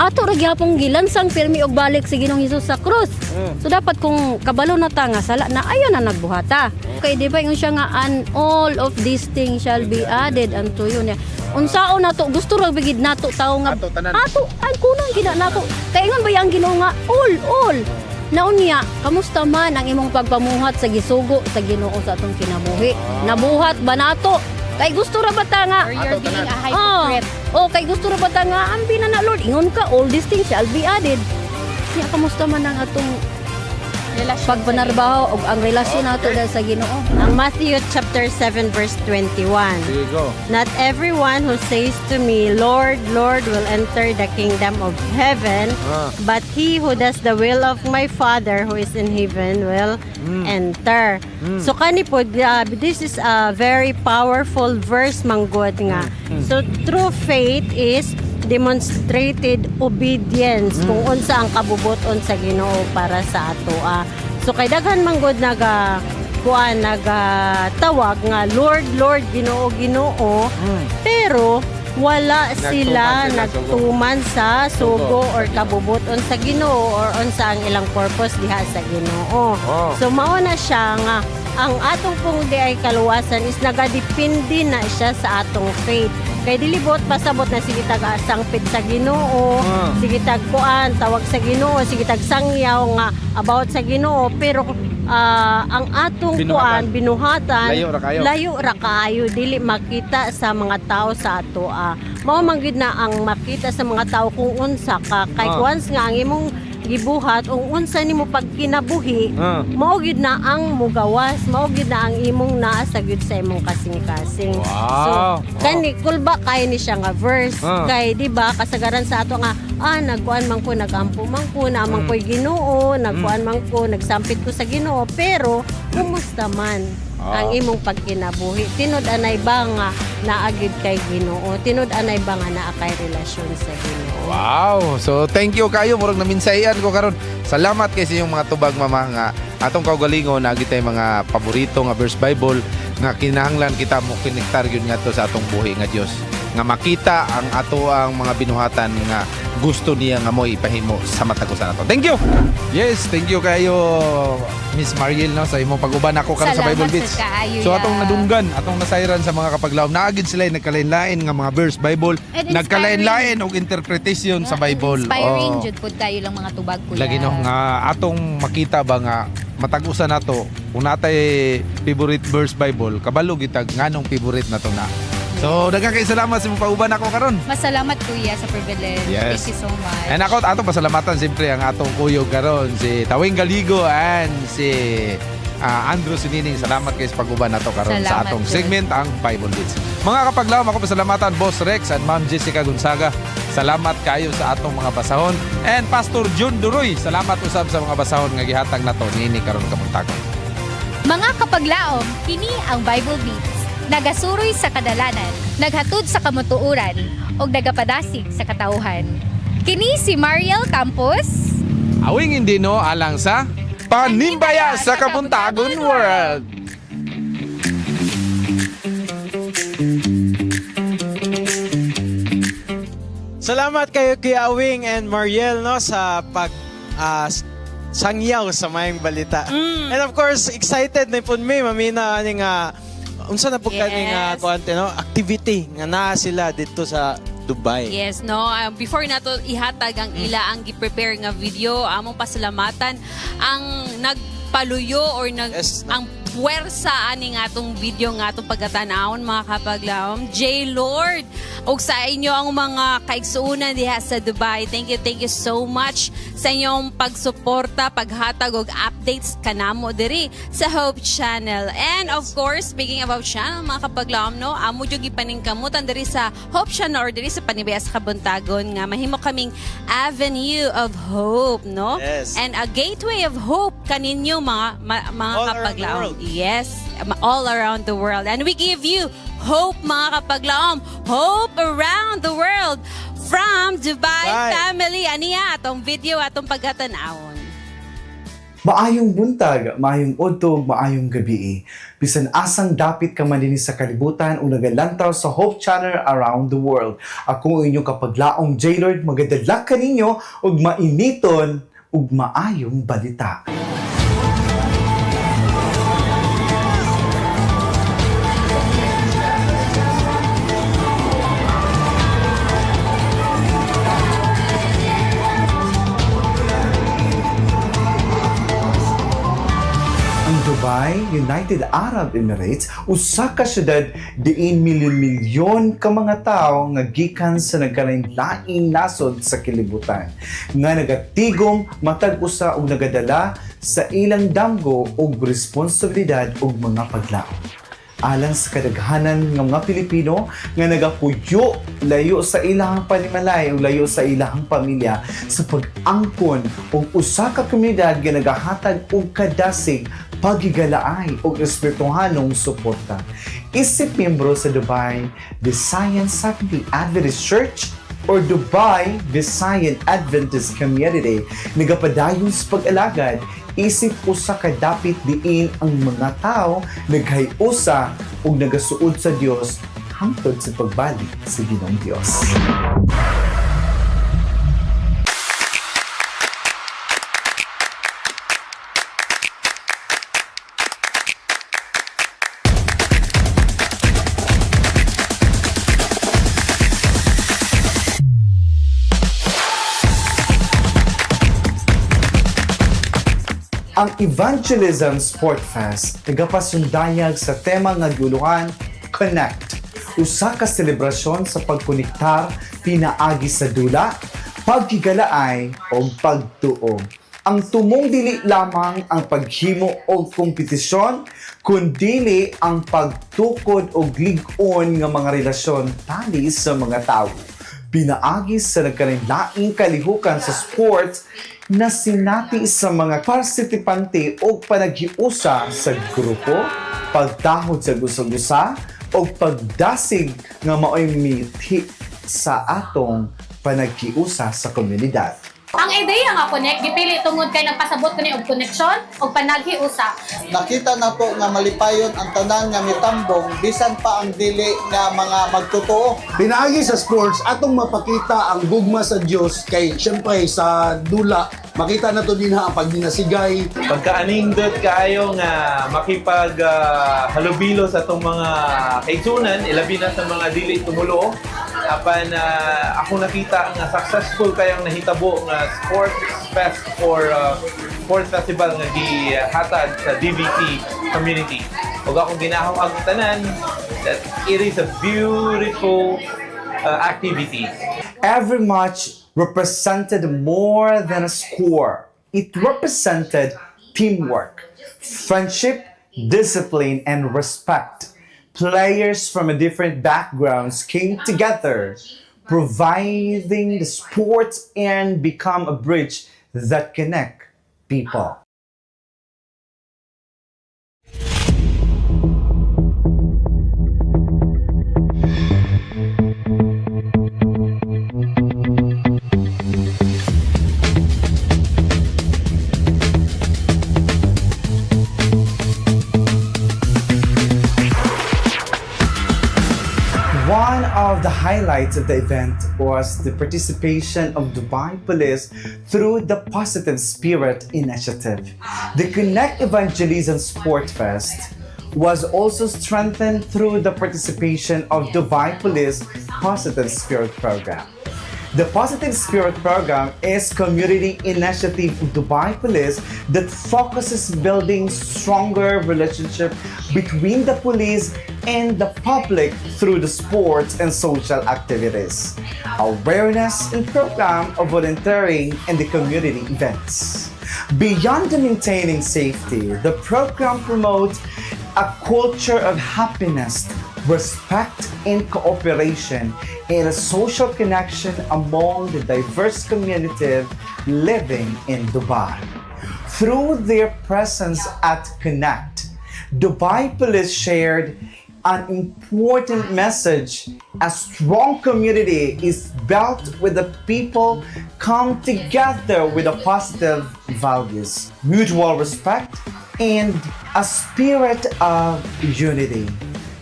Ato ra gyapon gilansang pirmi og balik si Ginoong Hesus sa krus. So dapat kung kabalo na ta nga sala na ayon na nagbuhata. Kay di ba yung siya nga and all of these things shall be added unto you. Unsaon nato gusto ra bigid nato tawo nga ato ay kunang gina nato. Kay ingon ba yang Ginoo nga all naunya kamusta man ang imong pagpamuhat sa gisugo sa Ginoo sa atong kinabuhi? Nabuhat ba nato? Kay gusto ra ba ta nga Or you're being a hypocrite. kay gusto ra ba ta nga ambi na Lord ingon ka all these things shall be added. Nya kamusta man ang atong pagpanarbaho o ang relasyon nato dahil sa Ginoo. Ang Matthew chapter 7 verse 21. Here you go. Not everyone who says to me, Lord, Lord, will enter the kingdom of heaven, but he who does the will of my Father who is in heaven will enter. So kani po this is a very powerful verse manggod nga. So true faith is demonstrated obedience kung unsa ang kabubuton sa Ginoo para sa ato. So kay daghan manggod nagatawag nga Lord, Lord, Ginoo, Ginoo, pero wala sila nagtuman sa sugo or kabubuton sa Ginoo or unsa ang ilang purpose diha sa Ginoo. So mao na siya nga ang atong pong di ay kaluwasan is nagadepende na siya sa atong faith. Kay dilibot pasabot na sige tag-sangpit sa Ginoo, sige tagkuan tawag sa Ginoo, sige tagsangyaw nga about sa Ginoo, pero ang atong kuan binuhatan layo ra kayo dili makita sa mga tao sa ato. Mao man gid na ang makita sa mga tao kung unsa ka kay once nga ang imong gibuhat ung unsa nimo pagkinabuhi, mao gid na ang mugawas, mao gid na ang imong naa sa gid sa imong kasing-kasing. So kani kulba kay ni siya nga verse kay di ba kasagaran sa ato nga nagkuan man ko, nagampo man ko, naamang ko'y Ginoo, nagkuan man ko, nagsampit ko sa Ginoo, pero kumusta man ang imong pagkinabuhi? Tinud anay ba nga naagid kay Ginoo? Tinud anay ba nga naa kay relasyon sa Ginoo? Wow! So, thank you kayo. Murag naminsayan ko karon. Salamat kay sa inyong mga tubag, mama, nga atong kaugalingon, nagi tay mga paborito nga verse Bible nga kinahanglan kita mo kinektar yun nga to sa atong buhi nga Dios. Nga makita ang ato ang mga binuhatan nga gusto niya nga mo ipahimo sa mata ko sa nato. Thank you! Yes, thank you kayo, Miss Mariel, no, sa imong pag-uban ako karon sa Bible Beats. So atong nadunggan, atong nasayran sa mga kapaglawom, naagid sila nagkalain-lain nga mga verse Bible, nagkalain-lain og interpretation sa Bible. Inspiring jud pud kayo lang mga tubag kuya. Lagi no nga atong makita ba nga matag-usa nato kung natay favorite verse Bible, kabalo gitag nganong favorite nato na. So, daghang kay salamat sa imong pauban ako karon. Masalamat kuya sa privilege. Yes. Thank you so much. And ako atong pasalamatan siyempre ang atong kuyog karon si Tawing Galigo and si Andrew Sinining. Salamat kay sa pag-uban nato karon sa atong segment ang Bible Beats. Mga kapaglawom, ako pasalamatan Boss Rex and Ma'am Jessica Gonzaga. Salamat kayo sa atong mga basahon. And Pastor June Duroy, salamat usab sa mga basahon nga gihatag nato niini karon kamuntagon. Mga kapaglaom, kini ang Bible Beats. Nagasuroy sa kadalanan, naghatod sa kamutuuran, o nagapadasig sa katauhan. Kini si Mariel Campos. Awing hindi no alang sa Panimbaya sa Kabuntagon World. Salamat kayo kay Awing and Mariel no sa pag sangyaw sa mayang balita. And of course, excited na po mi mamina ani nga unsa na po kani nga kuante no activity nga naa sila dito sa Dubai. Yes, no. Before nato ihatag ang ila ang gi-prepare nga video, among pasalamatan ang nagpaluyo or ang puwersa ani nga atong video nga atong pagkatanawon mga kapaglawom. J Lord, og sa inyo ang mga kaigsuunan diha sa Dubai. Thank you so much sa inyong pagsuporta, paghatag og updates kanamo diri sa Hope Channel. And of course, speaking about channel mga kapaglawom, no, amo jud gipaningkamutan diri sa Hope Channel or diri sa Panibaya sa Kabuntagon nga mahimo kaming avenue of hope, no? Yes. And a gateway of hope kaninyo mga kapaglawom. Yes, all around the world. And we give you hope mga kapaglaom. Hope around the world from Dubai family. Aniya atong video atong pagkatanawon. Maayong buntag, maayong udtog, maayong gabi. Bisan asang dapit ka man din sa kalibutan o nagalantaw sa Hope Channel around the world. Ako ang inyong kapaglaong J-Lord, magadala ka ninyo og mainiton ug maayong balita. Dubai, United Arab Emirates, usa ka syudad diin milyon-milyon ka mga tawo nga gikan sa nagkalain-laing nasod sa kalibutan nga nagatigom matag usa og nagadala sa ilang damgo og responsibilidad og mga paglaom. Alang sa kadaghanan ng mga Pilipino nga nagapuyo layo sa ilahang panimalay o layo sa ilahang pamilya sa pag-angkon o usa ka komunidad nga nagahatag og kadasig pagigalaay o espirituhanong suporta. Isip miyembro sa Dubai Visayan Seventh-day Adventist Church or Dubai Visayan Adventist Community nagapadayon sa pag-alagad isip usa ka dapit diin ang mga tao naghay-usa ug nagasuod sa Dios hangtod sa pagbalik sa Ginoong Dios. Ang Evangelism Sport Fest nagapasundayag sa tema nga guluhan Connect. Usa ka selebrasyon sa pagkonektar pinaagi sa dula, pagkigalaay o pagtuo. Ang tumong dili lamang ang paghimo o kompetisyon, kundi ang pagtukod o lig-on nga mga relasyon tali sa mga tao. Pinaagi sa nagkalain-laing kalihukan sa sports na sinati sa mga partisipante o panaghiusa sa grupo, pagtahod sa gusa-gusa, o pagdasig nga mao'y mithi sa atong panaghiusa sa komunidad. Ang ideya nga connect, gipili tungod kay nagpasabot ko ni og connection o panaghiusa. Nakita na po nga malipayon ang tanan nga mitambong bisan pa ang dili nga mga magtotoo. Pinaagi sa sports atong mapakita ang gugma sa Dios kay syempre sa dula makita na to din ang pagdinasigay. Pagkaaningdot kaayo nga makipag halubilo sa itong mga kaigsunan, ilabi na sa mga dili tumulo. Apan ako nakita nga successful kayang nahitabo nga sports fest or sports festival nga gihatag sa DVT community. Ug akong ginahong ang tanan that it is a beautiful activity. Every match represented more than a score. It represented teamwork, friendship, discipline, and respect. Players from different backgrounds came together, providing the sports and become a bridge that connect people. One of the highlights of the event was the participation of Dubai Police through the Positive Spirit Initiative. The Connect Evangelism Sport Fest was also strengthened through the participation of Dubai Police Positive Spirit Program. The Positive Spirit Program is community initiative of Dubai Police that focuses building stronger relationship between the police and the public through the sports and social activities, awareness and program of volunteering and the community events. Beyond the maintaining safety, the program promotes a culture of happiness, respect, and cooperation, and a social connection among the diverse community living in Dubai. Through their presence at Connect, Dubai Police shared an important message. A strong community is built with the people come together with a positive values, mutual respect, and a spirit of unity.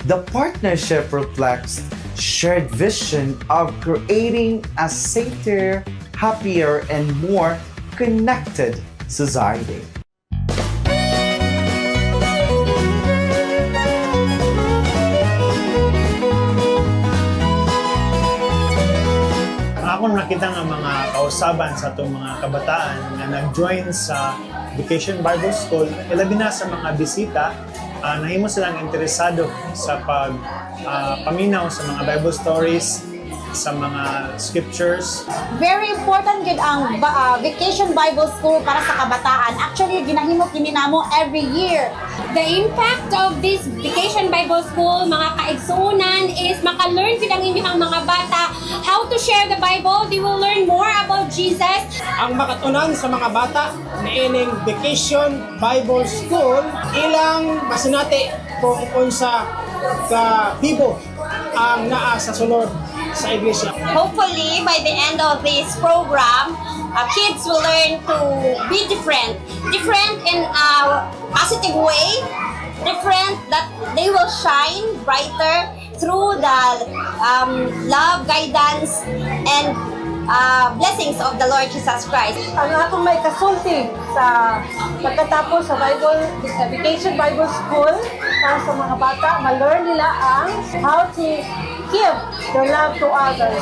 The partnership reflects shared vision of creating a safer, happier, and more connected society. Ako nakita nga mga kausaban sa itong mga kabataan na nag-join sa Vacation Bible School, ilabi na sa mga bisita, nahimo silang interesado sa paminaw sa mga Bible stories, sa mga scriptures. Very important gid ang Vacation Bible School para sa kabataan. Actually, ginahimo kini namo every year. The impact of this Vacation Bible School, mga kaigsuunan, is maka-learn gid ang inyong mga bata how to share the Bible. They will learn more about Jesus. Ang makatunan sa mga bata niining Vacation Bible School ilang masinati kung unsa ka bibo ang naa sa sunod sa iglesia. Hopefully, by the end of this program, kids will learn to be different. Different in a positive way. Different that they will shine brighter through the love, guidance, and blessings of the Lord Jesus Christ. Ang akong may kasulti sa pagkatapos sa Vacation Bible School para sa mga bata, ma-learn nila ang how to give their love to others.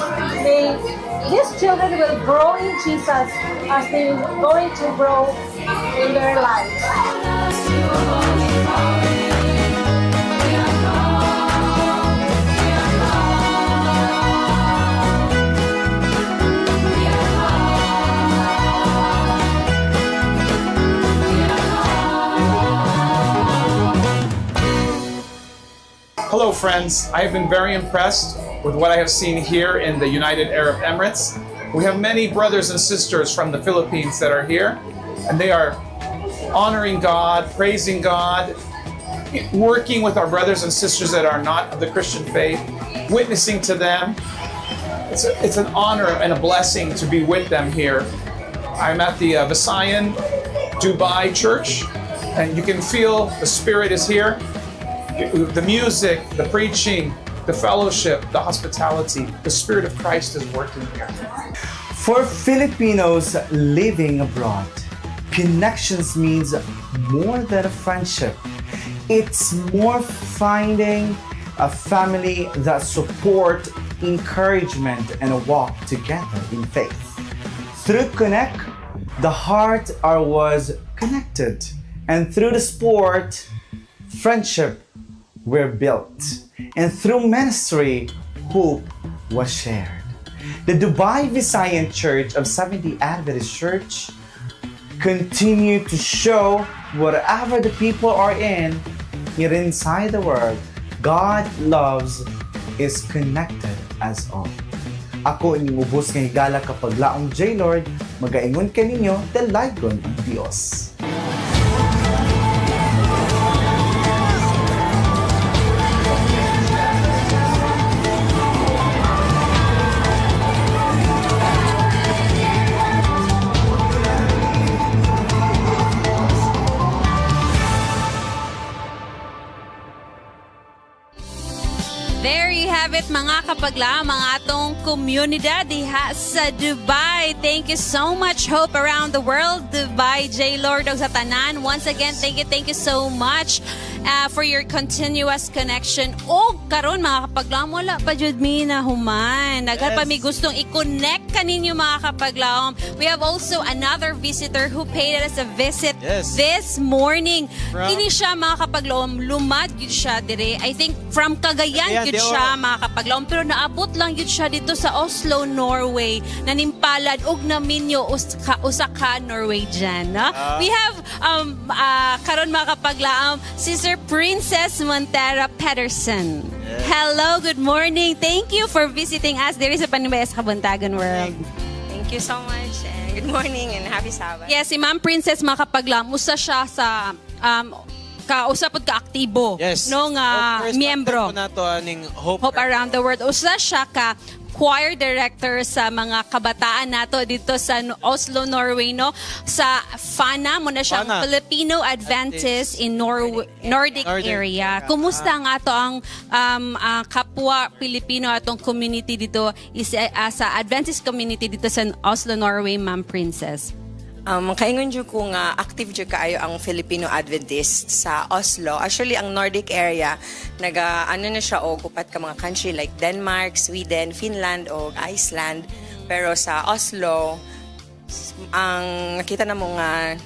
These children will grow in Jesus as they going to grow in their lives. Hello friends, I have been very impressed with what I have seen here in the United Arab Emirates. We have many brothers and sisters from the Philippines that are here, and they are honoring God, praising God, working with our brothers and sisters that are not of the Christian faith, witnessing to them. It's an honor and a blessing to be with them here. I'm at the Visayan Dubai Church, and you can feel the Spirit is here. The music, the preaching, the fellowship, the hospitality, the Spirit of Christ is working here. For Filipinos living abroad, connections means more than a friendship. It's more finding a family that support, encouragement, and a walk together in faith. Through Connect, the heart was connected. And through the sport, friendship were built. And through ministry, hope was shared. The Dubai Visayan Church of 70 Adventist Church continue to show whatever the people are in, here inside the world, God loves is connected as all. Ako inyong ubos ng higala kapag laong J. Lord, magaingon kaninyo, dalagon ang Diyos. There you have it, mga kapagla, mga atong komunidad diha sa Dubai. Thank you so much, Hope Around the World, Dubai, J. Lord og sa tanan. Once again, thank you so much for your continuous connection. O karon mga kapaglaom, wala pa jud mi na human. Naghan pa mi gustong i-connect kaninyo mga kapaglaom. We have also another visitor who paid us a visit this morning. Kini siya mga kapaglaom, lumad gyud siya dire. I think from Cagayan gyud siya mga kapaglaom, pero naabot lang gyud siya dito sa Oslo, Norway. Nanimpalad og naminyo usa ka Norwegian, no? We have karon mga kapaglaom, Sister Princess Montera Pedersen. Hello, good morning. Thank you for visiting us there sa Panimbayas Kabuntagan World. Thank you so much and good morning and happy Sabbath. Yes, si Ma'am Princess mga kapaglaom, usa siya sa kausapod ka aktibo no nga miyembro nato aning Hope Around the World. Usa siya ka choir director sa mga kabataan nato dito sa Oslo, Norway, no? Sa FANA, muna siyang Filipino Adventist in Nordic area. Kumusta nga to ang kapwa Pilipino atong community dito sa Adventist community dito sa Oslo, Norway, Ma'am Princess? Kaingon dyan ko nga active dyan kaayo ang Filipino Adventist sa Oslo. Actually, ang Nordic area, ano na siya o gupat ka mga country like Denmark, Sweden, Finland o Iceland. Pero sa Oslo, ang nakita na mo nga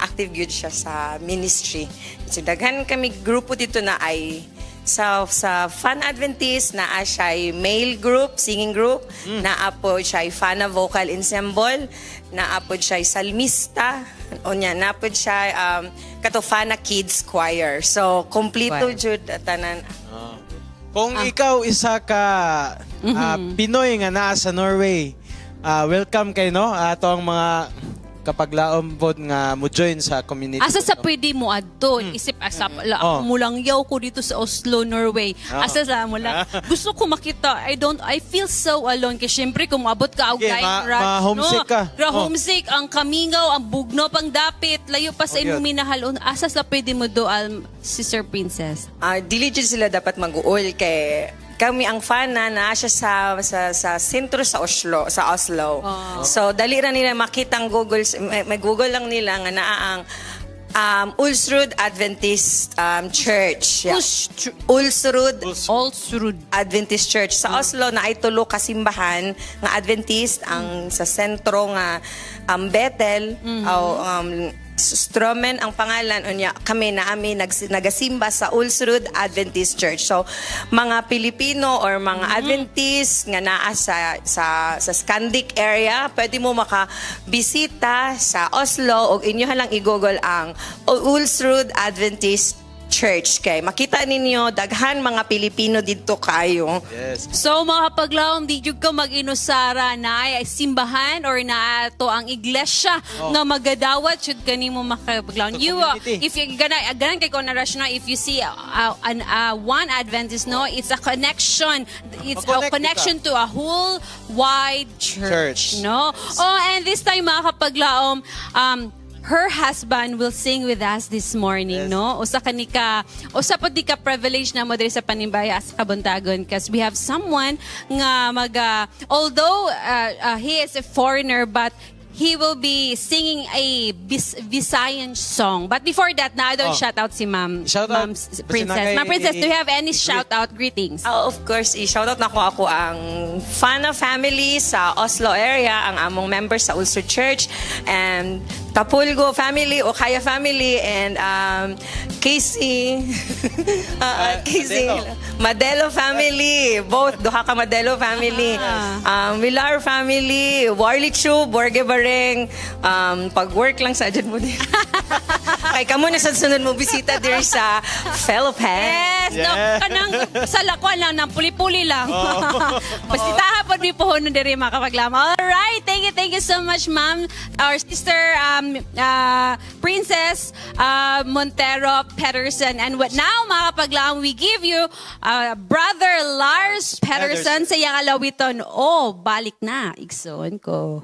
active yun siya sa ministry. So, daghan kami grupo dito na ay sa Fan Adventist, naa siya male group, singing group, naapod siya Fana Vocal Ensemble, naapod siya salmista, o niya, naapod siya kato Fana Kids Choir. So, kompleto jud tanan. Kung ikaw isa ka Pinoy nga naa sa Norway, welcome kay no atong mga kapaglaom pod nga mo join sa community. Asa sa pwede mo adto isip asa mulangyaw ko dito sa Oslo, Norway. Asa sa mo lang gusto ko makita. I feel so alone kasi syempre kung maabot ka og homesick ka. Homesick ang kamingaw, ang bugno pang dapit, layo pa sa imong minahal. Asa sa pwede mo do Sister Princess? Dili jud sila dapat mag-uol kay kami ang fan na siya sa sentro sa Oslo. So dali ra nila makita ang Google, may Google lang nila nga naa ang Ulsrud Adventist Church. Yeah. Ulsrud Adventist Church. Sa Oslo na ay tulo ka simbahan nga Adventist ang sa sentro nga Bethel Stromen ang pangalan unya kami nagasimba sa Ulsrud Adventist Church. So mga Pilipino or mga Adventist nga naa sa Scandic area, pwede mo makabisita sa Oslo og inyo lang i-google ang Ulsrud Adventist Church kay makita ninyo daghan mga Pilipino dito kayo. Yes. So mga kapaglaom, di jud ka mag-inusara na ay simbahan or na to ang iglesia nga magadawat jud kanimo makapaglaom. You if you gana kay konarasyon if you see one Adventist it's a connection. It's a connection to a whole wide church. No? And this time mga kapaglaom, her husband will sing with us this morning, no? Usa pa di ka privilege na mo diri sa Panimbaya sa Kabuntagon because we have someone nga although he is a foreigner but he will be singing a Visayan song. But before that, I don't shout out si Ma'am Princess. Ma'am Princess, do you have any shout out greetings? Of course, i-shout out na ako ang Fana family sa Oslo area, ang among members sa Ulster Church, and Tapulgo family, Okaya family, and Casey Madelo family, both duha ka Madelo family, Villar family, Warli Chu, Borge Bareng, pag-work lang sa dyan mo din. Kay kamo na sa sunod mo bisita diri sa Philippines. Yes, no, kanang sa lakwan lang ng puli-puli lang. Pasitaha pa di po hono diri mga kapaglama. All right, thank you so much, Ma'am. Our sister Princess Montero Pedersen. And what now, mga kapaglaang, we give you Brother Lars Pedersen sa iyang alawiton. Balik na. Igsoon ko.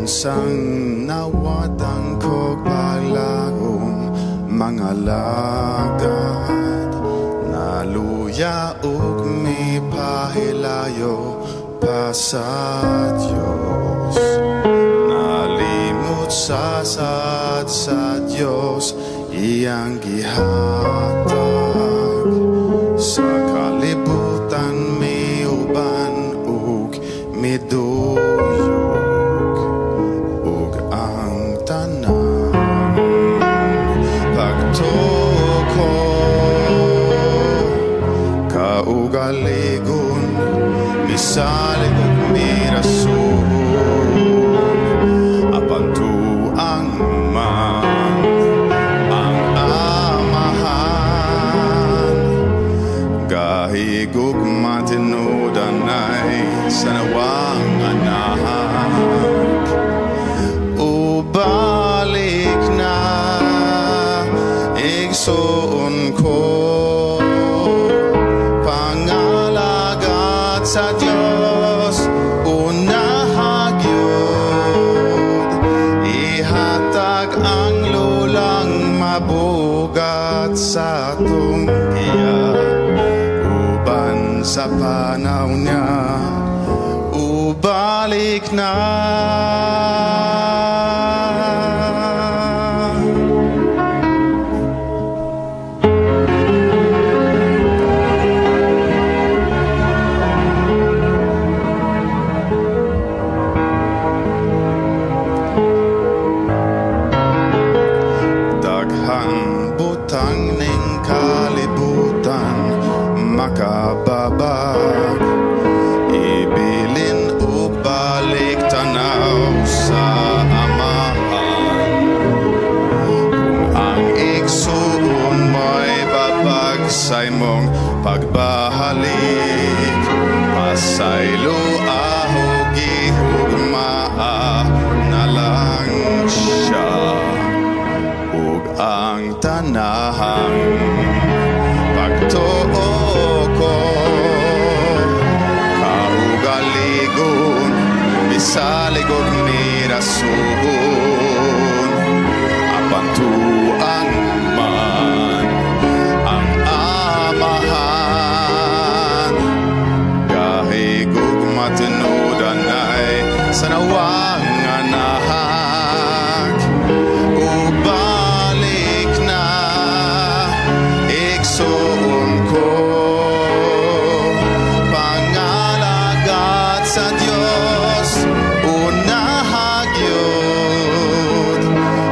Unsang nawatang ko paglagong mga lagad, naluya ug mi pahilayo pa sa Diyos, nalimot sa Diyos iyang gihatag sa kalibutan mi uban ug miduyog ug ang tanan pagtuko kaugaligon misalig ug mirasun apan tuang man ang amahan gahigog matinudanay sa nawang anak ubalik na igsoon ko pangalagat sa Diyos unahag yun ihatag ang lulang mabugat sa atong tiyak uban sa panaw niya ubalik na. ang tanahang pagtuo ko kaugaligon bisalig og ni rason apan tuang man ang amahan kahigog matinudan ay sa nawang anak ubalik na iksoon ko pangalagat sa Diyos unahagyod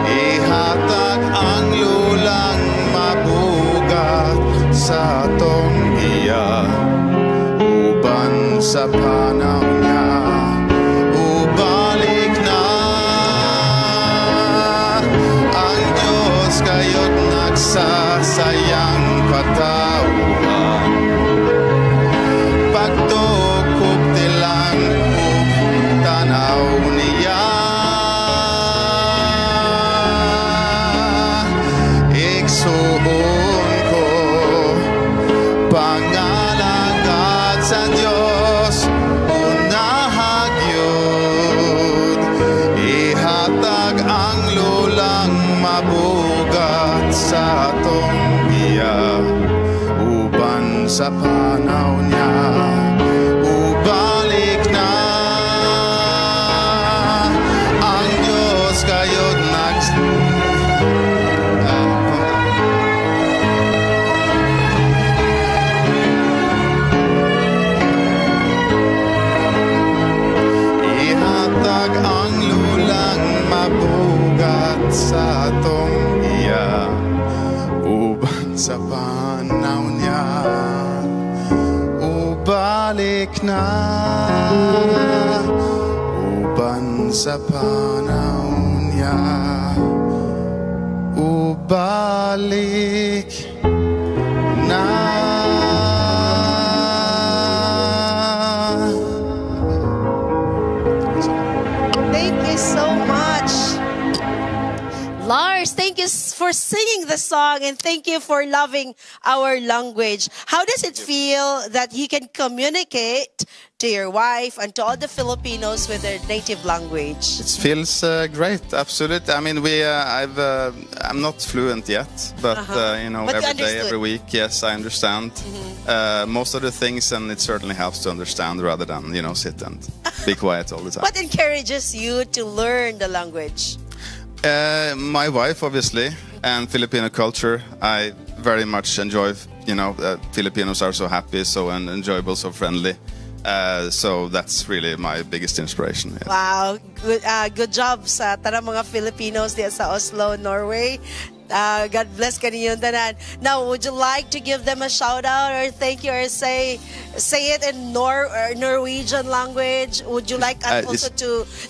ihatag ang lulang mabugat sa atong iya uban sa panahon niya ubalik na ang Diyos kayo't nagsasayang katauhan pagtukop tilang tanaw niya iksuon ko pangalagat sa Diyos unahagyod ihatag ang lulang mabugat sa atong iya uban sa panaw niya ubalik na ang Diyos kayo't ihatag ang lulang mabugat sa atong iya uban sa panaw niya ubalik na uban sa panaw niya ubalik na Thank you so much. Lars, thank you for singing the song and thank you for loving our language. How does it feel that you can communicate to your wife and to all the Filipinos with their native language? It feels great, absolutely. I mean, I'm not fluent yet, but you know, But you every day, understood. every week, yes, I understand most of the things, and it certainly helps to understand rather than sit and be quiet all the time. What encourages you to learn the language? My wife, obviously, and Filipino culture. I very much enjoy. Filipinos are so happy, so enjoyable, so friendly. So that's really my biggest inspiration. Yes. Wow, good job sa tanang mga Filipinos diya sa Oslo, Norway. God bless kaninyong tanan. Now, would you like to give them a shout out or thank you or say it in Norwegian language? Would you like us also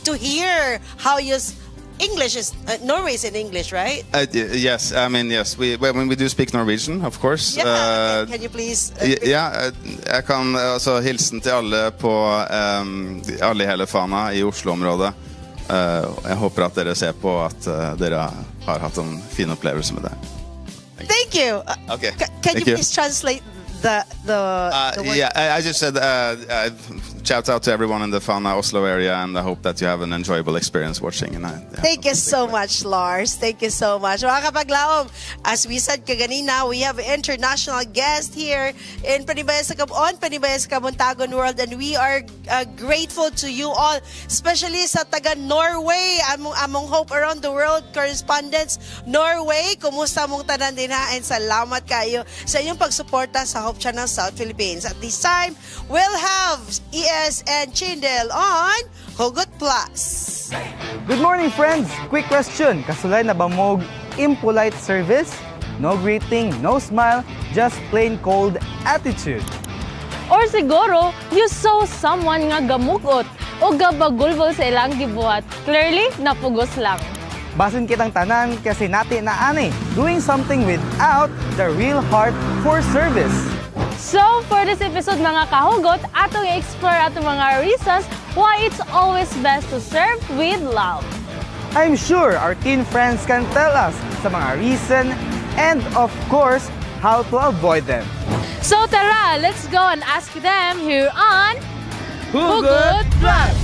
to hear how you English is Norway is in English, right? Yes, I mean yes. When we do speak Norwegian, of course. Yeah, can you please? Ja, jeg kan altså hilsen til alle på alle i hele Fana i Oslo-området. Jeg håper at dere ser på at dere har hatt en fin opplevelse med det. Thank you. Okay. Can you please translate the word? Yeah, I just said shout out to everyone in the Fana Oslo area, and I hope that you have an enjoyable experience watching. And Thank you so much, Lars. Thank you so much. Mga kapaglaom, as we said kaganina, we have an international guest here in Panibaya sa Kabuntagon World, and we are grateful to you all, especially sa taga Norway, among Hope Around the World correspondents. Norway, kumusta mong tanan din ha, and salamat kayo sa inyong pagsuporta sa Hope Channel South Philippines. At this time, we'll have ES and Chindel on Hugot Plus. Good morning, friends! Quick question. Kasulay na ba mo impolite service? No greeting, no smile, just plain cold attitude. Or siguro, you saw someone nga gamugot o gabagulbol sa ilang gibuhat. Clearly, napugos lang. Basin kitang tanan kasi nati na ani, doing something without the real heart for service. So, for this episode mga kahugot, atong i-explore atong mga reasons why it's always best to serve with love. I'm sure our teen friends can tell us sa mga reason and of course, how to avoid them. So tara, let's go and ask them here on Hugot Plus!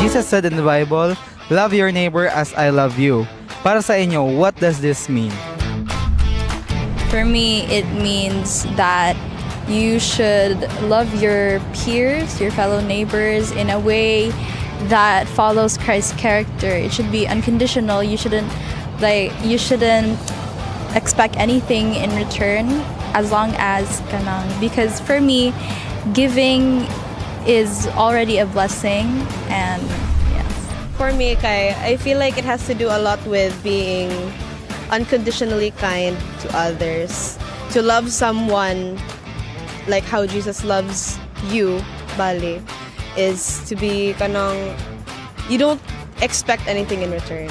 Jesus said in the Bible, love your neighbor as I love you. Para sa inyo, what does this mean? For me, it means that you should love your peers, your fellow neighbors in a way that follows Christ's character. It should be unconditional. You shouldn't expect anything in return as long as kanang, because for me, giving is already a blessing, and yes. For me, I feel like it has to do a lot with being unconditionally kind to others. To love someone like how Jesus loves you, bali, is to be kanang, you don't expect anything in return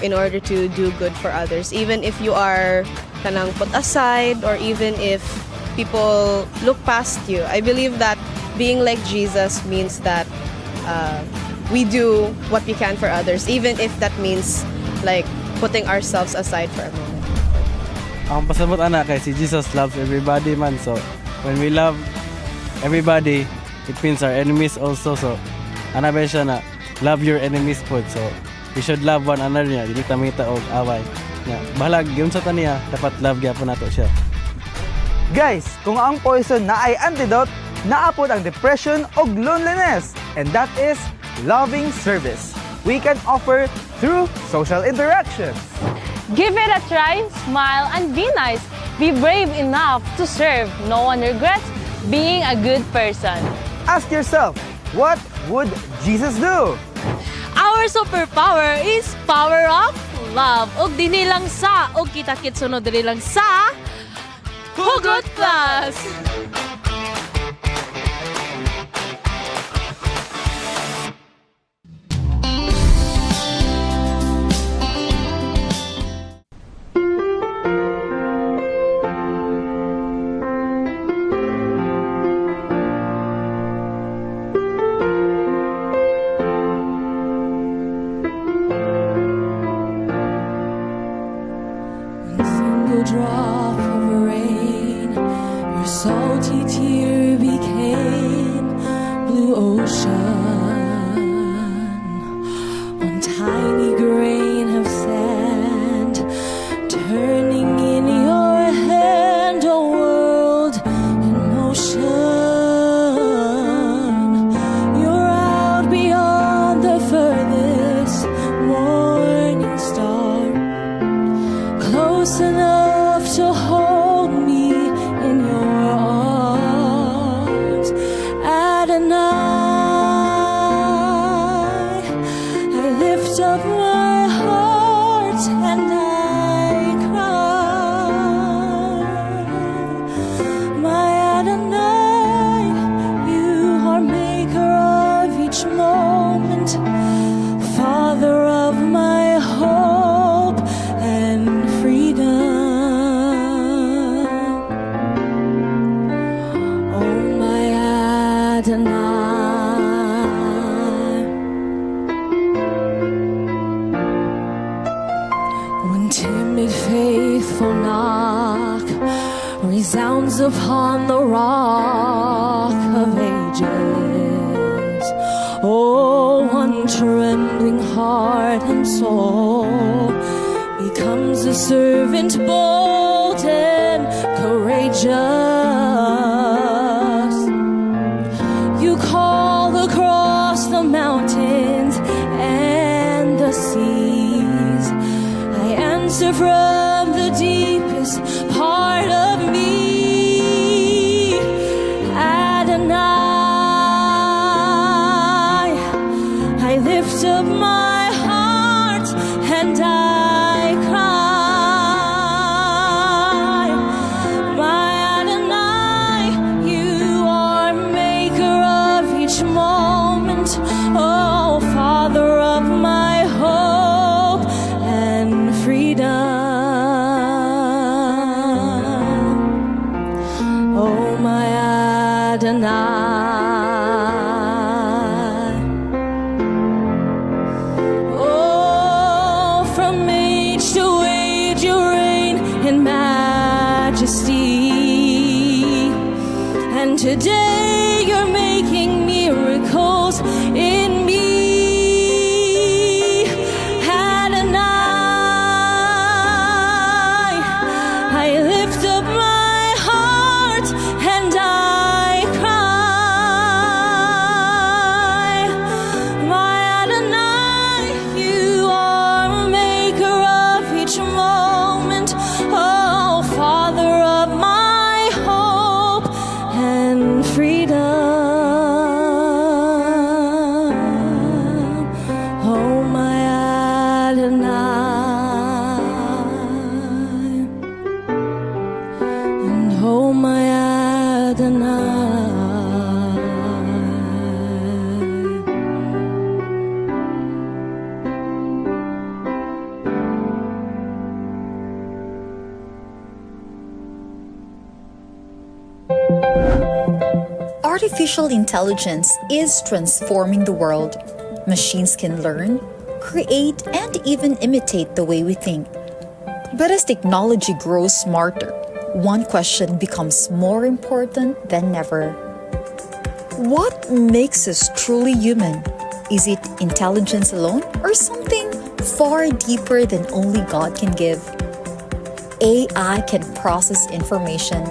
in order to do good for others. Even if you are kanang put aside, or even if people look past you. I believe that being like Jesus means that we do what we can for others, even if that means like putting ourselves aside for a moment. Ang pasabot ana kay si Jesus loves everybody man, so when we love everybody, it means our enemies also. So ana ba siya na love your enemies po, so we should love one another niya, dili ta mita og away nya. Bahalag gyud sa taniya, dapat love gyapon nato siya. Guys, kung ang poison na ay antidote, naapod ang depression o loneliness, and that is loving service. We can offer through social interactions. Give it a try, smile, and be nice. Be brave enough to serve. No one regrets being a good person. Ask yourself, what would Jesus do? Our superpower is power of love. Og dinhi lang sa, og kita-kit sunod diri lang sa Hugot Plus! Drop of rain, your salty tear became blue ocean. One tiny grain of sand, turning in your hand, a world in motion. You're out beyond the furthest morning star, close enough to hold me in your arms. Adonai, I lift up my heart and I cry. My Adonai, you are maker of each moment, Father of my hope and freedom. When timid faithful knock resounds upon the rock of ages, oh, one trembling heart and soul becomes a servant bold and courageous. You call across the mountains and the seas. I answer from the deepest part of me. Adonai, I lift up my heart and I cry. My Adonai, you are maker of each moment, oh, Father of my hope and freedom. Oh, my Adonai. And today you're making miracles in me. Adonai, I lift up my heart and I cry. My Adonai, you are maker of each moment. Oh, Father of my hope and freedom. Oh, my Adonai, and oh, my Adonai. Artificial intelligence is transforming the world. Machines can learn, create, and even imitate the way we think. But as technology grows smarter, one question becomes more important than ever. What makes us truly human? Is it intelligence alone or something far deeper than only God can give? AI can process information,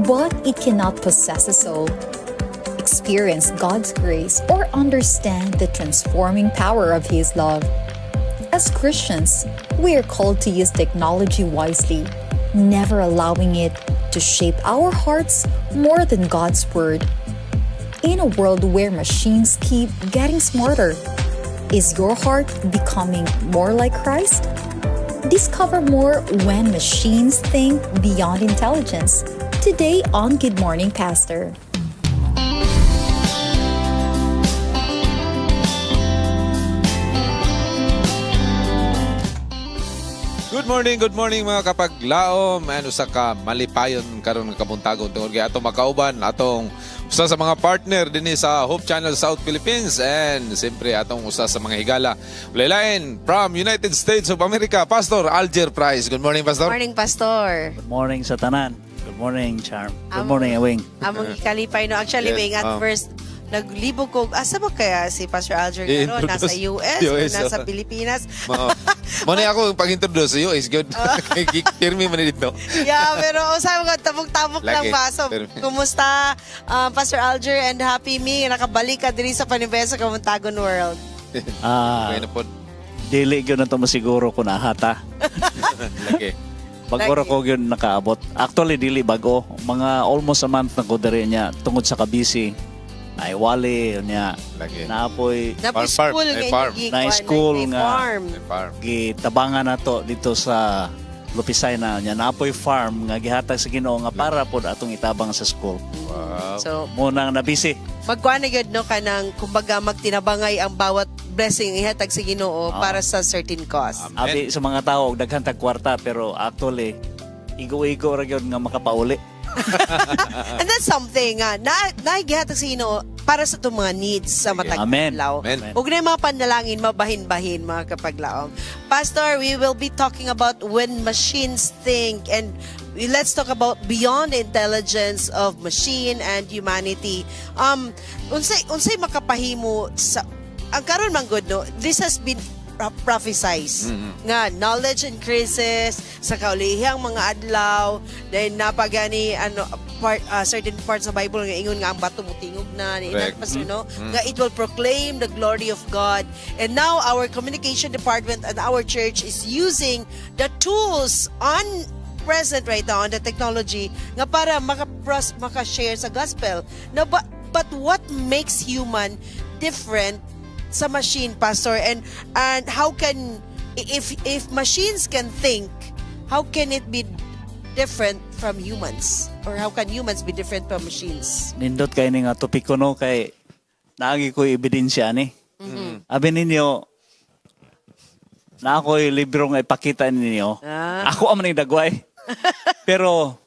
but it cannot possess a soul, experience God's grace, or understand the transforming power of His love. As Christians, we are called to use technology wisely, never allowing it to shape our hearts more than God's Word. In a world where machines keep getting smarter, is your heart becoming more like Christ? Discover more when machines think beyond intelligence. Today on Good Morning Pastor. Good morning mga kapaglaom. Ano sa ka malipayon karon nga kamuntagon tungod kay atong makauban atong usa sa mga partner dinhi sa Hope Channel South Philippines and siyempre atong usa sa mga higala. Laylain from United States of America, Pastor Alger Price. Good morning, Pastor. Good morning, Pastor. Good morning sa tanan. Good morning, Charm. Good morning, Awing. Among ikalipay no. Actually, Yes, Wing, at first, naglibog ko, asa ba kaya si Pastor Alger Garo? Nasa US o nasa Pilipinas? Muna ako pag-introduce sa iyo is good. Pirmi man dito. Yeah, pero sabi ko, tabok-tabok lang Lagi. ba? So, kumusta, Pastor Alger, and happy me, nakabalik ka din sa Panibesa Kamuntagon World. Dili gyud na to masiguro ko nahata. Lagi. Bagoro ko gyud nakaabot. Actually dili bago. Mga almost a month na ko diri niya tungod sa kabisi. Ay wali niya. Naapoy school nga na school nga farm. Gitabangan na to dito sa Lupisay na niya. Naapoy farm nga gihatag sa Ginoo nga para pod atong itabang sa school. Wow. So, muna na busy. Magkuha na yun, no, kanang, kumbaga, magtinabangay ang bawat blessing ihatag sa Ginoo para sa certain cause. Abi sa mga tao daghan tag kwarta pero actually igo-igo ra gyud nga makapauli. And that's something nagihatag sa Ginoo para sa itong mga needs sa matag adlaw. Ug na yung mga panalangin mabahin-bahin mga kapaglaom. Pastor, we will be talking about when machines think, and let's talk about beyond the intelligence of machine and humanity. Unsay makapahimo sa ang karon man good, no, this has been prophesize nga knowledge increases sa kaulihang mga adlaw, then napagani certain parts sa Bible nga ingon nga ang bato mutingog na Pastor, no, nga it will proclaim the glory of God. And now our communication department and our church is using the tools on present right now on the technology nga para maka-share sa gospel. Now, but what makes human different sa machine, Pastor? And how can, if machines can think, how can it be different from humans? Or how can humans be different from machines? Nindot kay ni nga topiko no kay naagi ko ebidensya ni. Abi ninyo na ako'y libro nga ipakita ninyo. Ako ang maning dagway. Pero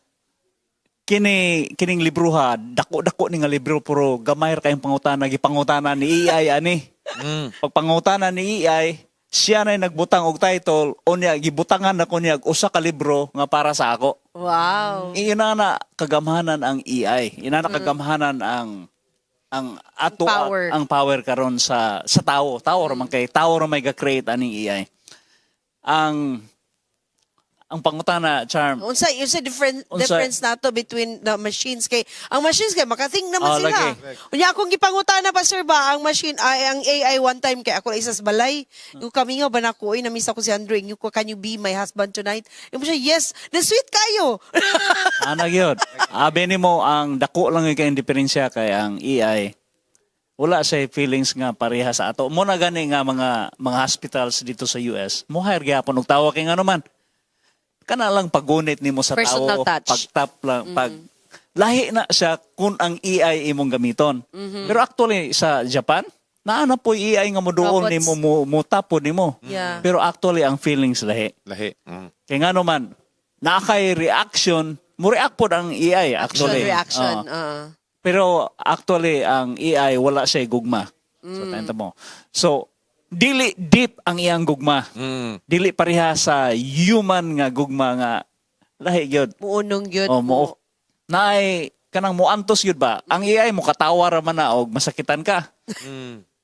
kining libro ha, dako-dako ni nga libro puro gamay ra kayong pangutana, gipangutana ni AI ani. Pag pangutana ni AI, siya na nagbutang og title unya gibutangan ako niya og usa ka libro nga para sa ako. Wow. Ina na kagamhanan ang AI. Ina na kagamhanan ang ato Power. ang power karon sa tao. Tao ra man kay tao ra may ga-create aning AI. Ang pangutana, Charm. Unsa difference nato between the machines kay ang machines kay makathink naman sila. lagi. Unya akong gipangutana pa sir ba ang machine ay ang AI one time kay ako na isas balay. Yung kami nga ba nako oy namisa ko si Andrew yung can you be my husband tonight? Yung siya yes, na sweet kayo. Ana gyud. Abi nimo ang dako lang kay diferensya kay ang AI. Wala siya feelings nga pareha sa ato. Mo na gani nga mga hospitals dito sa US. Mo hire gyapon og tawo kay ngano man. Kana lang pagunit nimo sa Personal tao, touch. pagtap lang, lahi na siya kung ang AI imong gamiton. Pero actually sa Japan, naana po AI nga mo doon nimo mo tapo nimo. Yeah. Pero actually ang feelings lahi. Lahi. Kaya nga naman, nakay reaction, mo react po ang AI actually. Reaction. Pero actually ang AI wala siya gugma. So tento mo. So dili deep ang iyang gugma. Dili pareha sa human nga gugma nga lahi gyud. Muunong gyud. Mo naay kanang moantos gyud ba? Ang AI mo katawa ra man na og masakitan ka.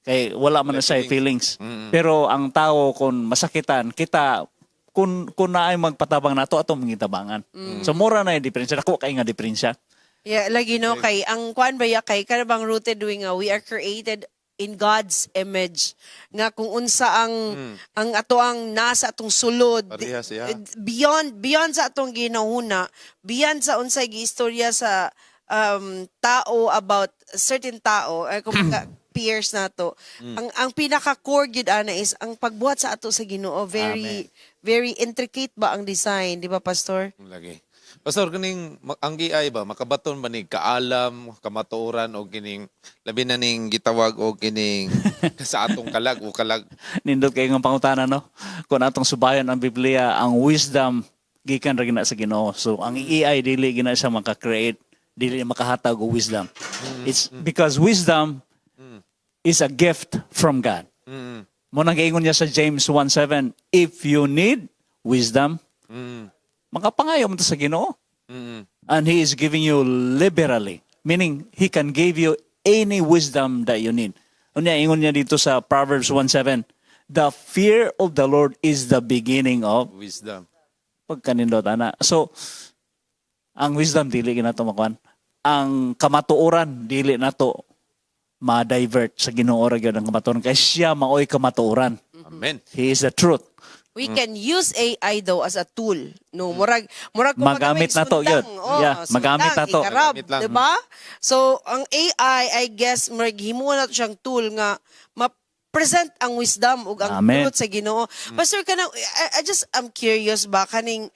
Kay wala man na siya feelings. Pero ang tao kun masakitan kita kun naay magpatabang nato ato mangitabangan. So mura na yung diferensya. Ako kay nga diferensya. Yeah, lagi no kay ang kwan ba ya kay kana bang rooted doing we are created in God's image nga kung unsa ang ato ang nasa atong sulod Parehas, yeah. beyond sa atong ginahuna, beyond sa unsay giistorya sa tao about certain tao kung peers nato, ang pinaka core gyud ana is ang pagbuhat sa ato sa Ginoo. Very intricate ba ang design, di ba pastor? Lagi. Pastor, kining ang AI ba makabaton ba ni kaalam, kamatuoran o kining labi na ning gitawag o kining sa atong kalag o kalag. Nindot kay nga pangutana no. Kung atong subayon ang Biblia, ang wisdom gikan ra gina sa Ginoo. So ang AI dili gina siya maka-create, dili makahatag og wisdom. It's because wisdom is a gift from God. Mo nang giingon niya sa James 1:7, if you need wisdom, makapangayo mo sa Ginoo. And He is giving you liberally. Meaning, He can give you any wisdom that you need. Unya, ingon niya dito sa Proverbs 1:7, the fear of the Lord is the beginning of wisdom. Pagkanindot, ana. So, ang wisdom, dili ginato makuan. Ang kamatuoran, dili nato ma-divert sa Ginoo ra gyud ang kamatuoran. Kaya siya maoy kamatuoran. Amen. He is the truth. We can use AI though as a tool. No, murag kung Magamit na to, yun. Yeah, magamit na to. Ikarab, Magamit lang. diba? So, ang AI, I guess, murag himo na to siyang tool nga ma-present ang wisdom ug ang Amen. truth sa Ginoo. Pastor, I'm curious ba kaning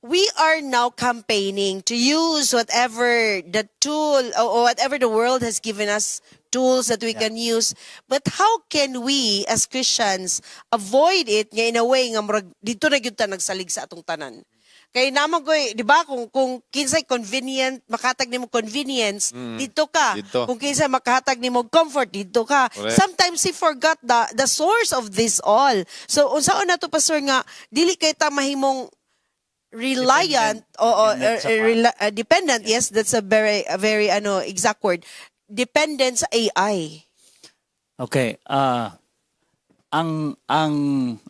we are now campaigning to use whatever the tool or whatever the world has given us tools that we can use. But how can we as Christians avoid it nga in a way nga murag dito na gyud ta nagsalig sa atong tanan? Kay naman ko, di ba, kung kinsay convenient, makatag nimo convenience, dito ka. Dito. Kung kinsay makahatag nimo comfort, dito ka. Correct. Sometimes we forgot the source of this all. So, unsaon na to, Pastor, nga, dili kay ta mahimong reliant dependent. Yes, that's a very exact word. Dependent sa AI. Okay, ang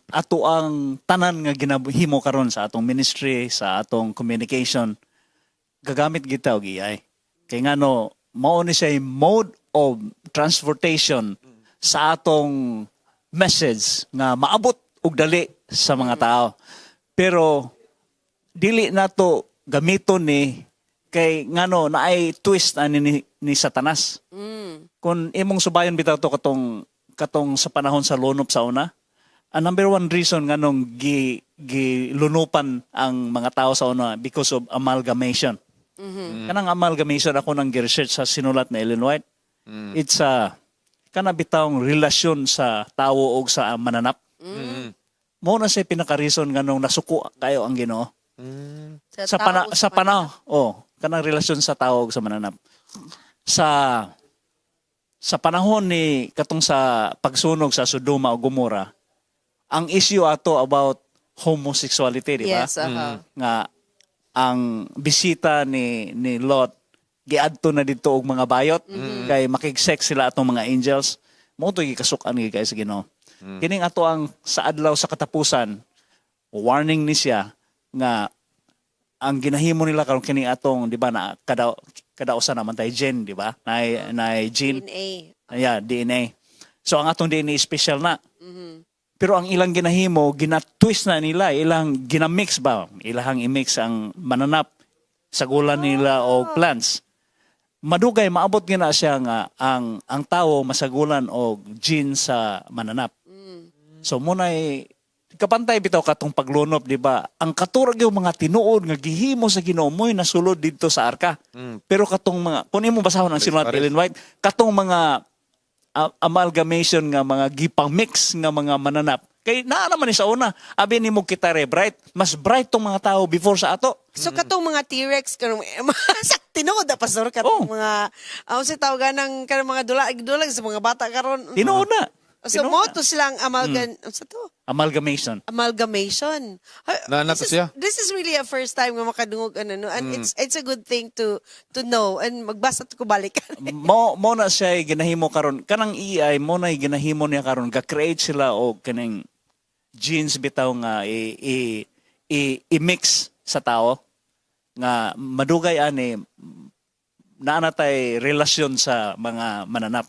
ato ang tanan nga ginahimo karon sa atong ministry, sa atong communication, gagamit kita og AI. Kay ngano mao ni siya mode of transportation sa atong message nga maabot og dali sa mga tao. Pero dili nato gamiton ni kay ngano naay twist ani ni Satanas. Kung imong subayon bitaw to katong sa panahon sa lunop sa una, ang number one reason nganong gilunupan ang mga tao sa una because of amalgamation. Kanang amalgamation ako nang gi-research sa sinulat na Ellen White. It's kana bitawng relasyon sa tao ug sa mananap. Mo na siya pinaka-reason nganong nasuko kayo ang Ginoo. Sa panahon, kanang relasyon sa tao ug sa mananap. Sa panahon ni katong sa pagsunog sa Sodoma o Gomora, ang issue ato about homosexuality, di ba? Yes, Nga ang bisita ni Lot giadto na dito og mga bayot kay makig-sex sila atong mga angels. Mo to gikasukan gi kay sa Ginoo. Kining ato ang sa adlaw sa katapusan, warning ni siya nga ang ginahimo nila karon kini atong di ba na kada usa naman tay gen, di ba? Na gene. DNA. Yeah, DNA. So ang atong DNA special na. Pero ang ilang ginahimo, ginatwist na nila, ilang ginamix ba? Ilang i-mix ang mananap sa gulan nila o plants. Madugay maabot gina siya nga ang tao masagulan og gene sa mananap. So munay kapantay bitaw katong paglunop, di ba? Ang katurag yung mga tinuod nga gihimo sa Ginoo mo'y nasulod dito sa arka. Pero katong mga kun imo basahon ang sinulat Ellen White, katong mga amalgamation nga mga gipang mix nga mga mananap. Kay naa naman ni sa una, abi nimo kita bright, mas bright tong mga tao before sa ato. So katong mga T-Rex kanang tinuod na pastor katong mga sa tawagan ng kanang mga dulag sa mga bata karon. Tinuod na. So mo to silang Amalgamation. This is really a first time nga makadungog and it's a good thing to know and magbasa ko balik. mo na siya ginahimo karon kanang AI mo na ginahimo niya karon ga-create sila og kaning genes bitaw nga i-mix sa tao nga madugay ani naanatay relasyon sa mga mananap.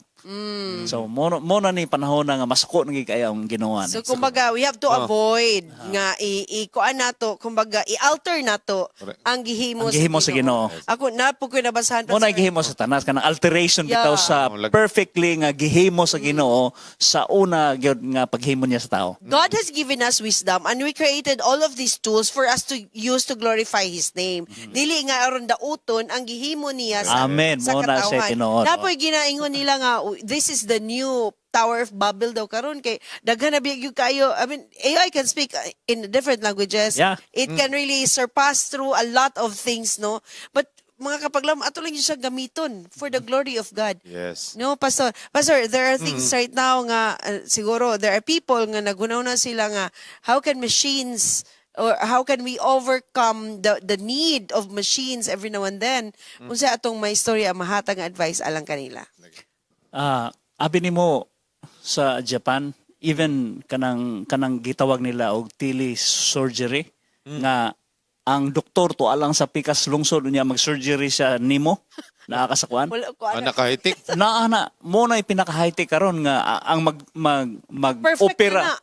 So mo na ni panahon na nga masuko nang kaya ang ginawa. So kumbaga we have to avoid nga i-kuan nato, kumbaga i-alter nato ang gihimo sa Ginoo. Ako na po ko nabasahan mo na gihimo sa tanas kanang alteration bitaw sa perfectly nga gihimo sa Ginoo sa una gyud nga paghimo niya sa tao. God has given us wisdom and we created all of these tools for us to use to glorify His name. Dili nga aron dauton ang gihimo niya sa katawhan. Napoy ginaingon nila nga this is the new Tower of Babel daw karon kay daghan na biyag kayo. I mean, AI can speak in different languages. Yeah. It can really surpass through a lot of things, no? But mga kapaglam, ato lang yun siya gamiton for the glory of God. Yes. No, Pastor, there are things right now nga siguro there are people nga nagunaw na sila nga how can machines or how can we overcome the need of machines every now and then? Unsa atong may istorya mahatag nga advice alang kanila. Abi nimo sa Japan, even kanang gitawag nila og tele surgery nga ang doktor to alang sa pikas lungsod niya mag-surgery sa nimo nakakasakuan. Naka-high-tech. Mo na pinaka-high-tech karon nga ang mag-opera.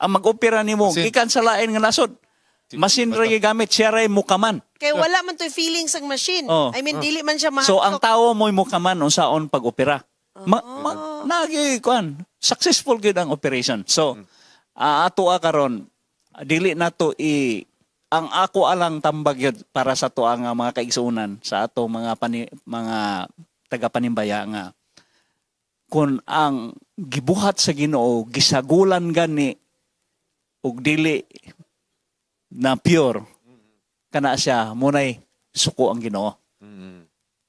Ang mag-opera nimo gikan sa lain nga nasod. Machine ra gamit siya ray mukaman. Kay wala man toy feelings ang machine. I mean dili man siya So ang tawo mo'y mukaman unsaon pag-opera. Successful gid ang operation. So ato karon dili nato ang ako alang tambag yun para sa to ang mga kaigsuunan sa ato mga taga-panimbaya nga kun ang gibuhat sa Ginoo gisagulan gani og dili na pure kana siya munay suko ang Ginoo.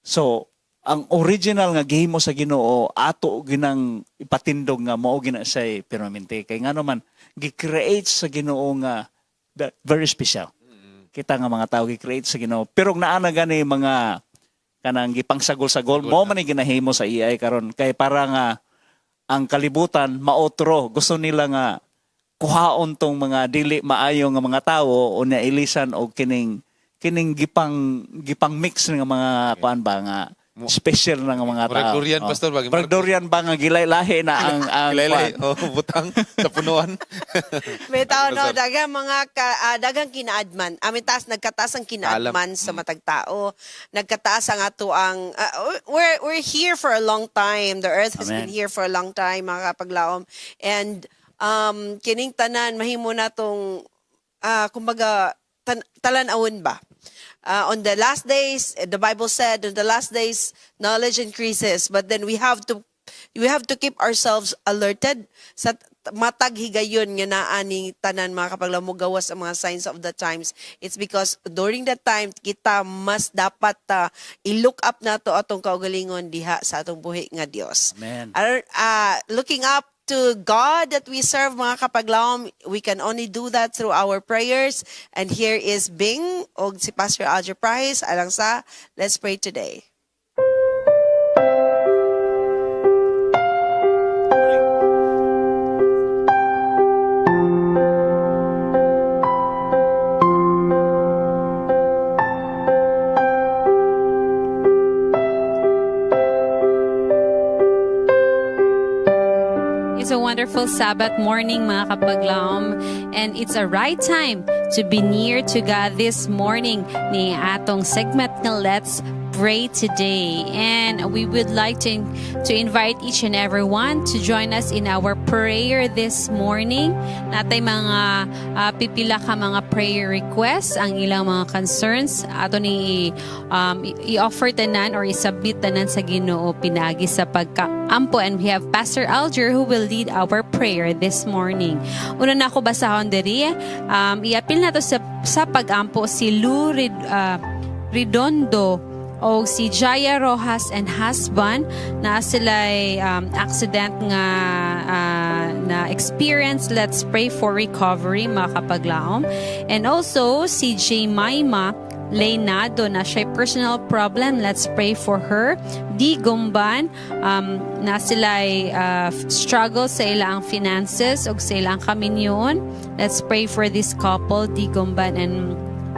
So ang original nga gihimo sa Ginoo ato ginang ipatindog nga mao gina siya permanente kay ngano man gi-create sa Ginoo nga very special. Kita nga mga tao gi-create sa Ginoo pero naana gani mga kanang gipangsagol-sagol mo man ginahimo sa AI karon kay para nga ang kalibutan maotro gusto nila nga kuhaon tong mga dili maayo nga mga tawo o nailisan og kining gipang mix nga mga kuan ba nga special na nga mga tao. Durian, Pastor. Durian ba nga gilay-lahi na ang gilay-lahi, butang sa punuan. May tao, no, dagang kinaadman. Amin taas, nagkataas ang kinaadman sa matag tao. Nagkataas ang ato ang, we're here for a long time. The earth has been here for a long time, mga kapaglaom. And kining tanan, mahimo na tong, kumbaga, talan-awon ba? On the last days, the Bible said, on the last days, knowledge increases. But then we have to keep ourselves alerted sa matag higayon nga naaning tanan mga kapaglaom mo gawas ang mga signs of the times. It's because during that time kita mas dapat i-look up nato atong kaugalingon diha sa atong buhi nga Dios. Amen. Looking up to God that we serve, mga kapaglaom. We can only do that through our prayers. And here is Bing o si Pastor Alger Price alang sa Let's Pray Today. It's a wonderful Sabbath morning, mga kapaglaom, and it's a right time to be near to God this morning ni atong segment na Let's Pray Today. And we would like to invite each and everyone to join us in our prayer this morning. Natay mga pipila ka mga prayer requests, ang ilang mga concerns ato ni i-offer tanan or i-submit tanan sa Ginoo pinagi sa pagkaampo. And we have Pastor Alger who will lead our prayer this morning. Una na ako basahon diri, iapil nato sa pagampo si Lou Redondo o si Jaya Rojas and husband na sila'y accident nga na experience. Let's pray for recovery, mga kapaglaom. And also si Jemima Leynado na siya'y personal problem. Let's pray for her. Di Gumban na sila'y struggle sa ilang finances o sa ilang kaminyon. Let's pray for this couple, Di Gumban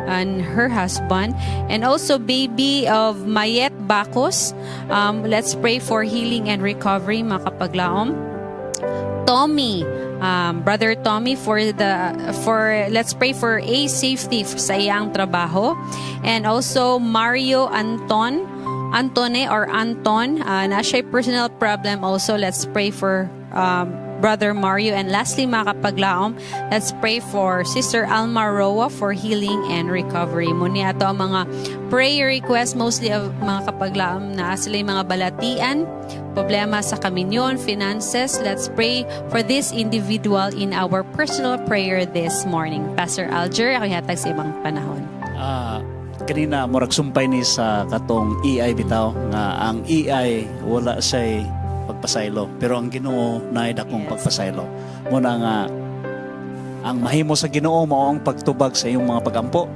and her husband. And also baby of Mayet Bacos. Let's pray for healing and recovery, mga kapaglaom. Tommy, brother Tommy, let's pray for a safety sa iyang trabaho. And also Mario Antone or Anton, na siya'y personal problem also. Let's pray for Brother Mario. And lastly, mga kapaglaom, let's pray for Sister Alma Roa for healing and recovery. Muni ato ang mga prayer requests, mostly of mga kapaglaom na sila yung mga balatian, problema sa kaminyon, finances. Let's pray for this individual in our personal prayer this morning. Pastor Alger, ako hatag sa ibang panahon. Kanina, murag sumpay ni sa katong EI bitaw, nga ang EI wala siya'y pagpasaylo. Pero ang Ginoo naay dakong pagpasaylo. Muna nga, ang mahimo sa Ginoo mao ang pagtubag sa iyong mga pagampo.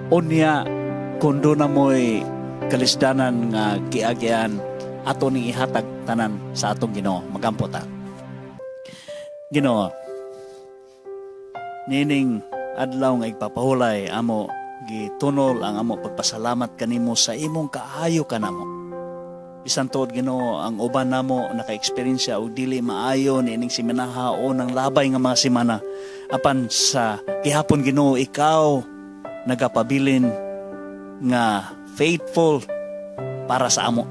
Unya, kundo na mo'y kalisdanan nga giagian ato ni ihatag tanan sa atong Ginoo. Magampo ta. Ginoo, nining adlaw nga igpapahulay amo gitunol ang amo pagpasalamat kanimo sa imong kaayo kanamo. Bisan tuod Ginoo, ang uban namo naka-eksperyensya og dili maayo niining seminaha o ng labay nga mga semana. Apan sa gihapon Ginoo, ikaw nagapabilin nga faithful para sa amo.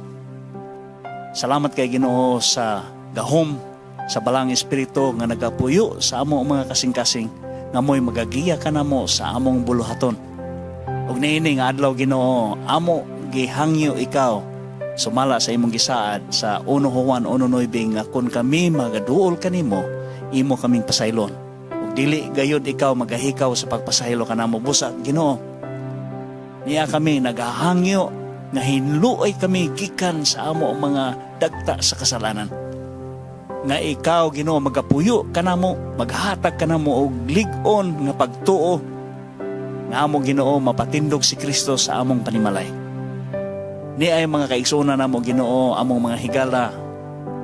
Salamat kay Ginoo sa gahom sa balang espiritu nga nagapuyo sa amo mga kasing-kasing nga mo'y magagiya ka namo sa among buluhaton. Og niining adlaw Ginoo, amo gihangyo ikaw sumala sa imong gisaad sa 1 Juan 1:9 nga kung kami magaduol kanimo, imo kaming pasaylon. Ug dili gayud ikaw magahikaw sa pagpasaylo kanamo busa Ginoo. Niya kami nagahangyo nga hinluoy kami gikan sa amo mga dagta sa kasalanan. Nga ikaw Ginoo magapuyo kanamo, maghatag kanamo og lig-on nga pagtuo nga amo Ginoo mapatindog si Kristo sa among panimalay. Ni ay mga kaigsunan namo Ginoo, among mga higala,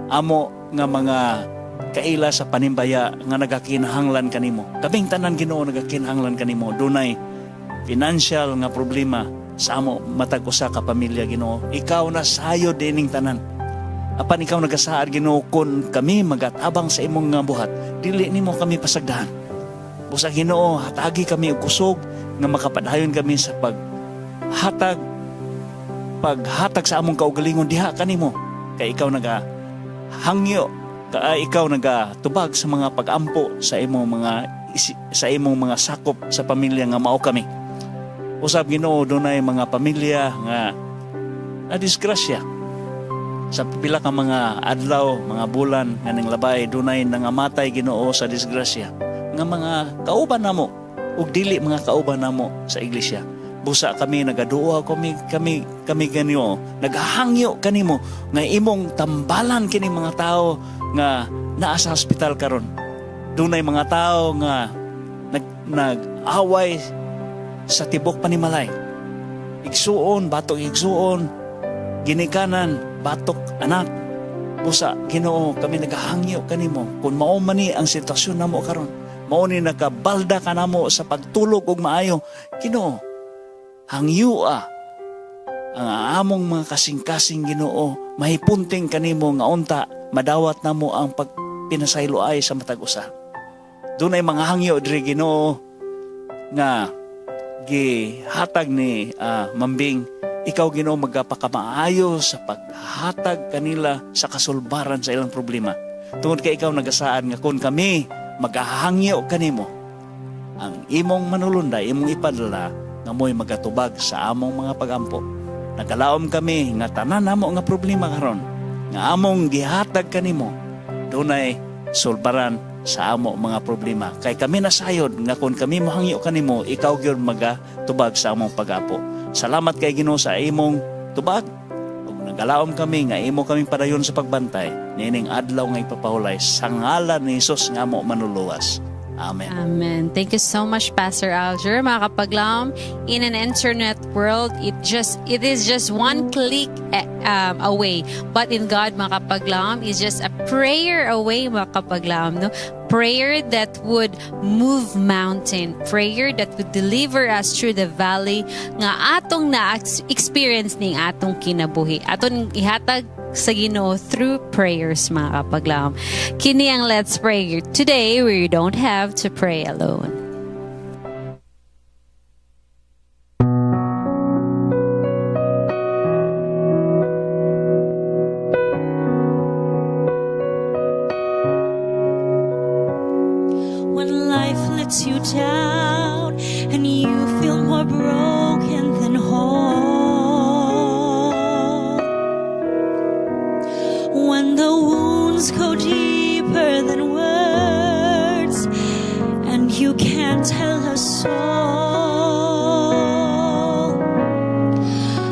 amo nga mga kaila sa panimbaya nga nagakinahanglan kanimo. Kaming tanan Ginoo nagakinahanglan kanimo. Dunay financial nga problema sa amo matag usa ka pamilya Ginoo. Ikaw na sayo dining tanan. Apan ikaw nagasaad Ginoo kun kami magatabang sa imong nga buhat, dili nimo kami pasagdahan. Busa Ginoo, hatagi kami og kusog nga makapadayon kami sa paghatag sa among kaugalingon diha kanimo. Kay ikaw nagahangyo, kay ikaw nagatubag sa mga pagampo sa imong mga sakop sa pamilya nga mao kami. Usab Ginoo, dunay mga pamilya nga nadisgrasya sa pila ka mga adlaw, mga bulan nga ning labay, dunay nangamatay Ginoo sa disgrasya nga mga kauban namo ug dili mga kauban namo sa iglesia. Busa kami nagaduwa kami ganyo, naghahangyo kanimo nga imong tambalan kini mga tao nga naa sa hospital karon. Dunay mga tao nga nag-away sa tibok panimalay. Igsuon, batok igsuon, ginikanan, batok anak. Busa, Ginoo, kami nagahangyo kanimo. Kung mao man ni ang sitwasyon namo karon, mao ni nakabalda ka namo sa pagtulog og maayo, Ginoo, hangyo ang among mga kasing-kasing, Ginoo, mahipunting kanimo nga unta madawat namo ang pagpinasayloay sa matag usa. Dunay mga hangyo diri, Ginoo, nga gihatag ni Mambing. Ikaw, Ginoo, magpakamaayo sa paghatag kanila sa kasulbaran sa ilang problema. Tungod kay ikaw nagasaan nga kung kami magahangyo kanimo, ang imong manulunday, imong ipadala nga mo'y magatubag sa among mga pagampo. Nagalaom kami nga tanan namo nga problema karon, nga among gihatag kanimo, dunay sulbaran sa amo mga problema. Kay kami nasayod nga kung kami mahangyo kanimo, ikaw gyud magatubag sa among pag-apo. Salamat kay Ginoo sa imong tubag. Ug nagalaom kami nga imo kaming padayon sa pagbantay nining adlaw nga ipapahulay sa ngalan ni Hesus nga amo manuluwas. Amen. Amen. Thank you so much, Pastor Alger. Mga kapaglaom, in an internet world, it is just one click away. But in God, mga kapaglaom, is just a prayer away, mga kapaglaom. No? Prayer that would move mountain. Prayer that would deliver us through the valley nga atong na-experience ning atong kinabuhi. Atong ihatag sa Ginoo through prayers, mga kapaglaom. Kini ang Let's Pray. Today, we don't have to pray alone. When life lets you down and you feel more broken than whole, when the wounds go deeper than words and you can't tell a soul,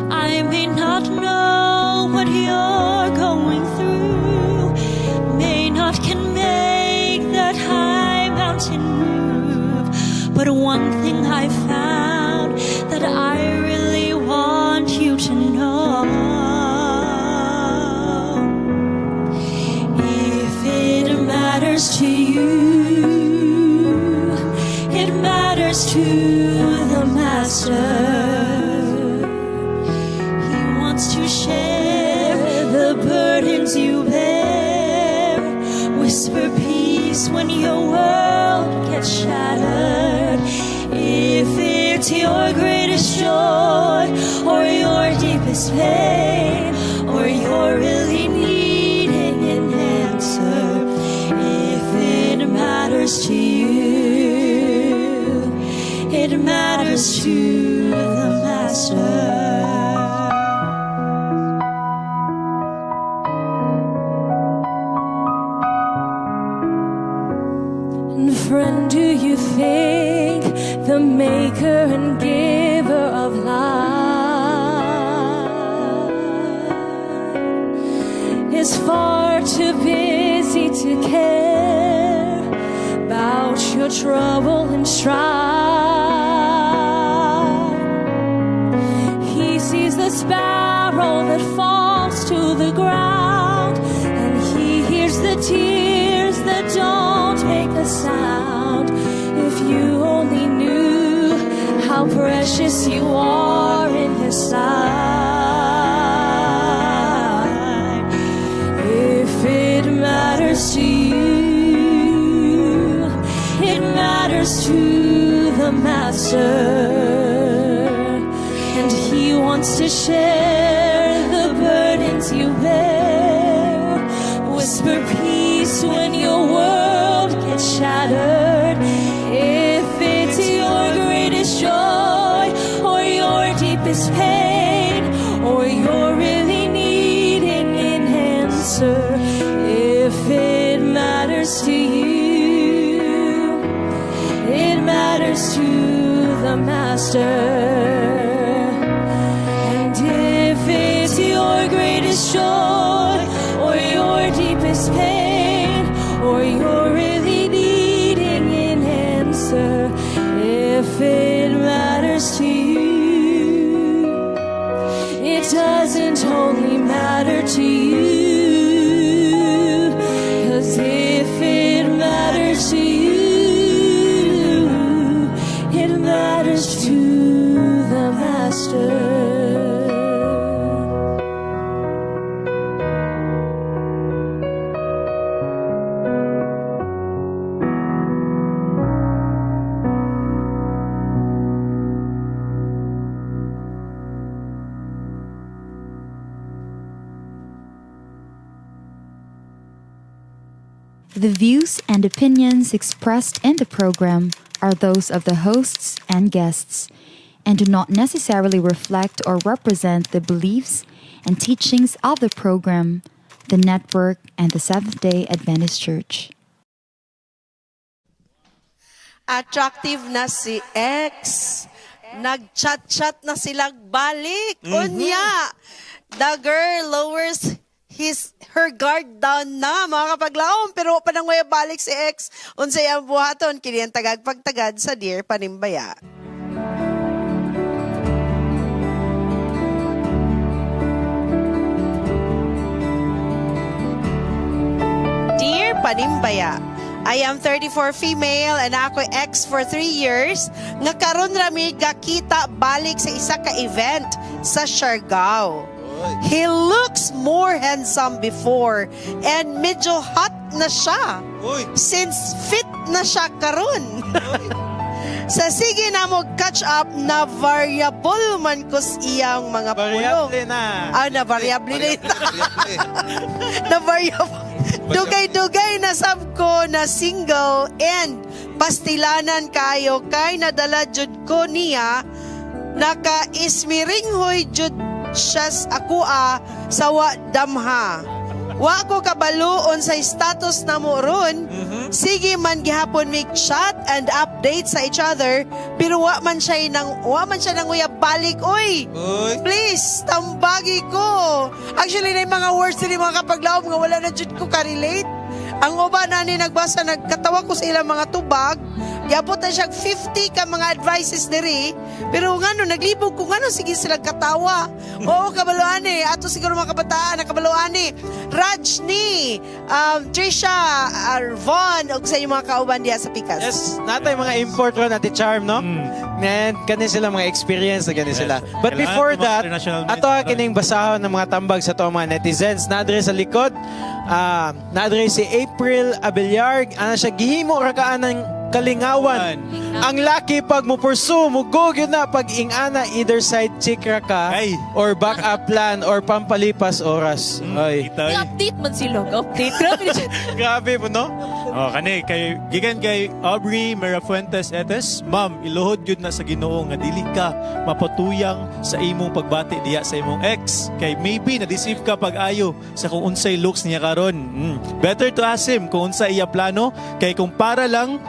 I may not know what you're going through, may not can make that high mountain move, but one thing I found that I really want you to know. To you, it matters to the Master. He wants to share the burdens you bear, whisper peace when your world gets shattered. If it's your greatest joy or your deepest pain, or you're really needing an answer, to you, it matters to the Master. And friend, do you think the maker and giver of life is far too busy to care about your trouble and strife? He sees the sparrow that falls to the ground, and he hears the tears that don't make a sound. If you only knew how precious you are in his sight. If it matters to you, to the Master, and he wants to share the burdens you bear, whisper peace when your world gets shattered. If it's your greatest joy or your deepest pain, or you're really needing an answer, if it matters to you, to the Master. And if it's your greatest joy or your deepest pain, The views and opinions expressed in the program are those of the hosts and guests and do not necessarily reflect or represent the beliefs and teachings of the program, the network, and the Seventh-day Adventist Church. Attractive na si X. Nag-chat-chat na silang balik. Unya, the girl lowers her guard down na, mga kapaglaom. Pero panangwaya balik si X. Unsay ang buhaton, kini ang tagag-pagtagad sa Dear Panimbaya. Dear Panimbaya, I am 34 female and ako ex for 3 years. Nga karon rami gakita balik sa isa ka event sa Siargao. He looks more handsome before and medyo hot na siya. Since fit na siya karon. Sa sige na mo catch up na variable man ko iyang mga pulong. Variable na. Na variable na. Na variable. Dugay-dugay na sab ko na single and pastilanan kayo kay nadala jud ko niya naka-ismiringhoy jud siya ako sa wa damha. Wa ko kabaluon sa status na mo ron. Sige man gihapon make chat and update sa each other pero wa man siya nang uyab balik oy. Please tambagi ko. Actually na mga words ni mga kapaglaom nga wala na jud ko ka-relate. Ang uban na ni nagbasa nagkatawa ko sa ilang mga tubag. Yabot na siya 50 ka mga advices diri. Pero ngano, naglibog ko ngano, sige sila katawa. Oo, kabaluan eh. Ato siguro mga kabataan, kabaluan eh. Rajni, Trisha, Von, o sa mga kauban diya sa Pikas. Yes, natay mga import ron natin charm, no? And kanin sila mga experience na ganin sila. But before that, ato kining basahon ng mga tambag sa to mga netizens. Naadre sa likod, naadre si April Abelyar. Ano siya, gihimo rakaan ng kalingawan. Ang laki pag mo pursue, mugog yun na pag ingana either side chikra ka or back up plan or pampalipas oras. Ay. I-update man sila. Update. Grabe mo, no? Oh, kani kay gikan kay Aubrey Merafuentes etes, ma'am, iluhod yun na sa Ginoo nga dili ka mapatuyang sa imong pagbati diya sa imong ex. Kay maybe na-deceive ka pag-ayo sa kung unsay looks niya karon. Better to ask him kung unsa iya plano kay kung para lang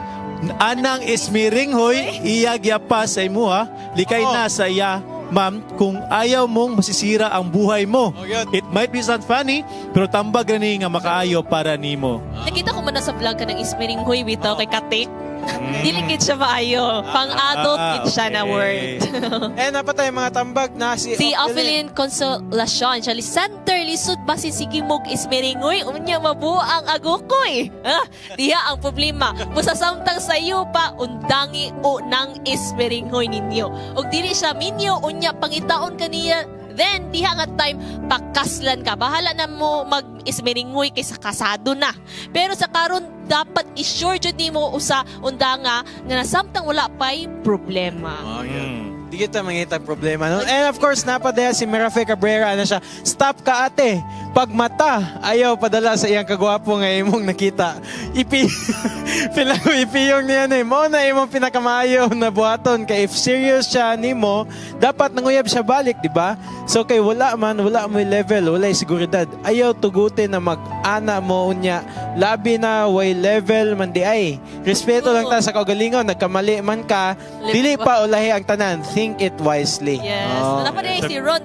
anang ismiring hoy iya gyapa sa imo ha, likay na sa iya. Ma'am, kung ayaw mong masisira ang buhay mo, it might be not funny, pero tambag gani nga makaayo para nimo. Nakita ko man na sa vlog ka ng Ismiring Huy bitaw kay Katik. Dilikit siya maayo. Pang-adult kid siya na word. Napatay mga tambag na si Opheline Consolacion. Siya center lisod basin sige mog Ismiringoy. Unya mabuang agukoy. Diha ang problema. Musasamtang sa iyo pa undangi o ng Ismiringoy ninyo. Og dili siya minyo unya pangitaon kaniya. Then, diha nga time, pakaslan ka. Bahala na mo mag-ismiringoy kaysa kasado na. Pero sa karon dapat i-sure jud nimo usa undanga nga nasamtang wala pay problema. Di kita mangita problema. No? And of course, napadaya si Merafe Cabrera. Ano siya? Stop ka ate. Pag mata, ayaw padala sa iyang kagwapo nga imong nakita. Ipiyong niya na mo na imong pinakamayo na buhaton. Kaya if serious siya nimo, dapat nanguyab siya balik, di ba? So kay wala mo level, wala seguridad. Ayaw tugutin na mag-ana mo unya. Labi na way level man di ay. Respeto lang ta sa kaugalingon, nagkamali man ka, dili pa ulahi ang tanan. Think it wisely. Yes. Napadaya si Ron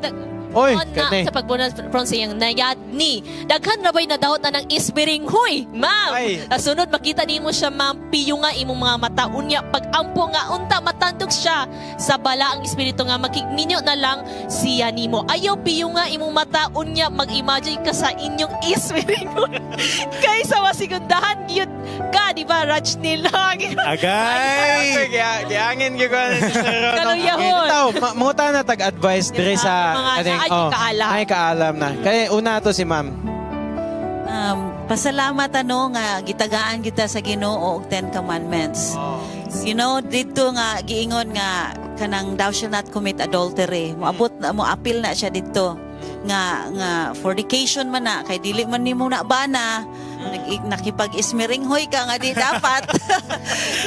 Oy, na sa pagbunod from siyang nayad ni. Daghan na ba'y nadahot na ng Ismiring Huy? Ma'am, sunod makita nimo siya ma'am, piyo nga imong mga mata. Unya, pag-ampo nga, unta matandog siya sa bala ang espiritu nga, makigminyo na lang siya nimo. Ayaw piyo nga imong mata, unya, mag-imagine ka sa inyong Ismiring Huy. Kaysa masigundahan yun ka, di ba, Rajnil? Agay! Giangin ko na si Sir. Kaluyahon. Munguta na tag-advise dire sa ay kaalam na. Kaya una to si ma'am. Pasalamat nga gitagaan kita sa Ginoo og 10 commandments. You know, dito nga giingon nga kanang thou shall not commit adultery. Moabot na mo appeal na siya dito. Nga fornication man na kay dili man nimo na bana nakipag-ismiringhoy ka nga di dapat.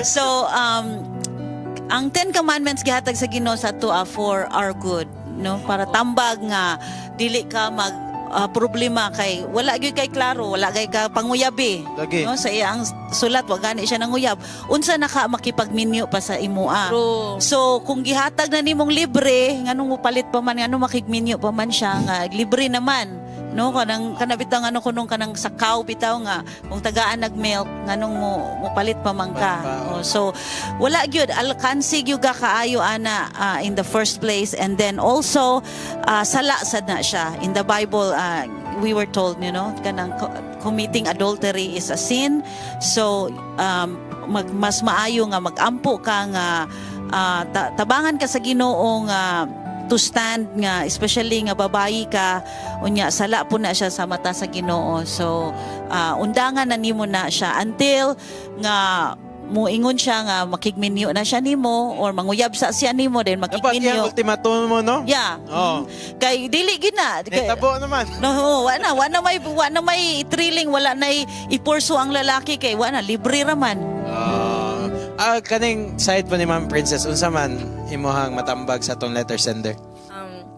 So, ang 10 Commandments gihatag sa Ginoo sa ato for our good, no? Para tambag nga dili ka mag problema kay wala gyud kay klaro, wala kay ka panguyabi, Lagi. no? Sa iyang sulat wa gani siya nanguyab. Unsa naka makipagminyo pa sa imoa. So kung gihatag na nimong libre, nganong mo palit pa man, nganong makigminyo pa man siya nga libre naman. No, kanang bitaw ano kunong kanang sakaw bitaw nga kung tagaan nag-milk nganong mo palit pa man ka. So wala gyud alkansi gyud ka kaayo ana in the first place, and then also sala sad na siya in the Bible. We were told, kanang committing adultery is a sin. So mas maayo nga magampo ka nga tabangan ka sa Ginoo nga to stand nga, especially nga babayi ka, unya sala po na siya sa mata sa Ginoo. So undangan na nimo na siya until nga muingon siya nga makigminyo na siya nimo or manguyab sa siya nimo then Dapat makigminyo. yung ultimatum mo, no? Yeah. Oo. Kay dili gina. Tabo naman. No, wala may thrilling, wala na ipurso ang lalaki kay wala libre raman. Kaning side po ni Ma'am Princess, unsa man imuhang matambag sa atong letter sender?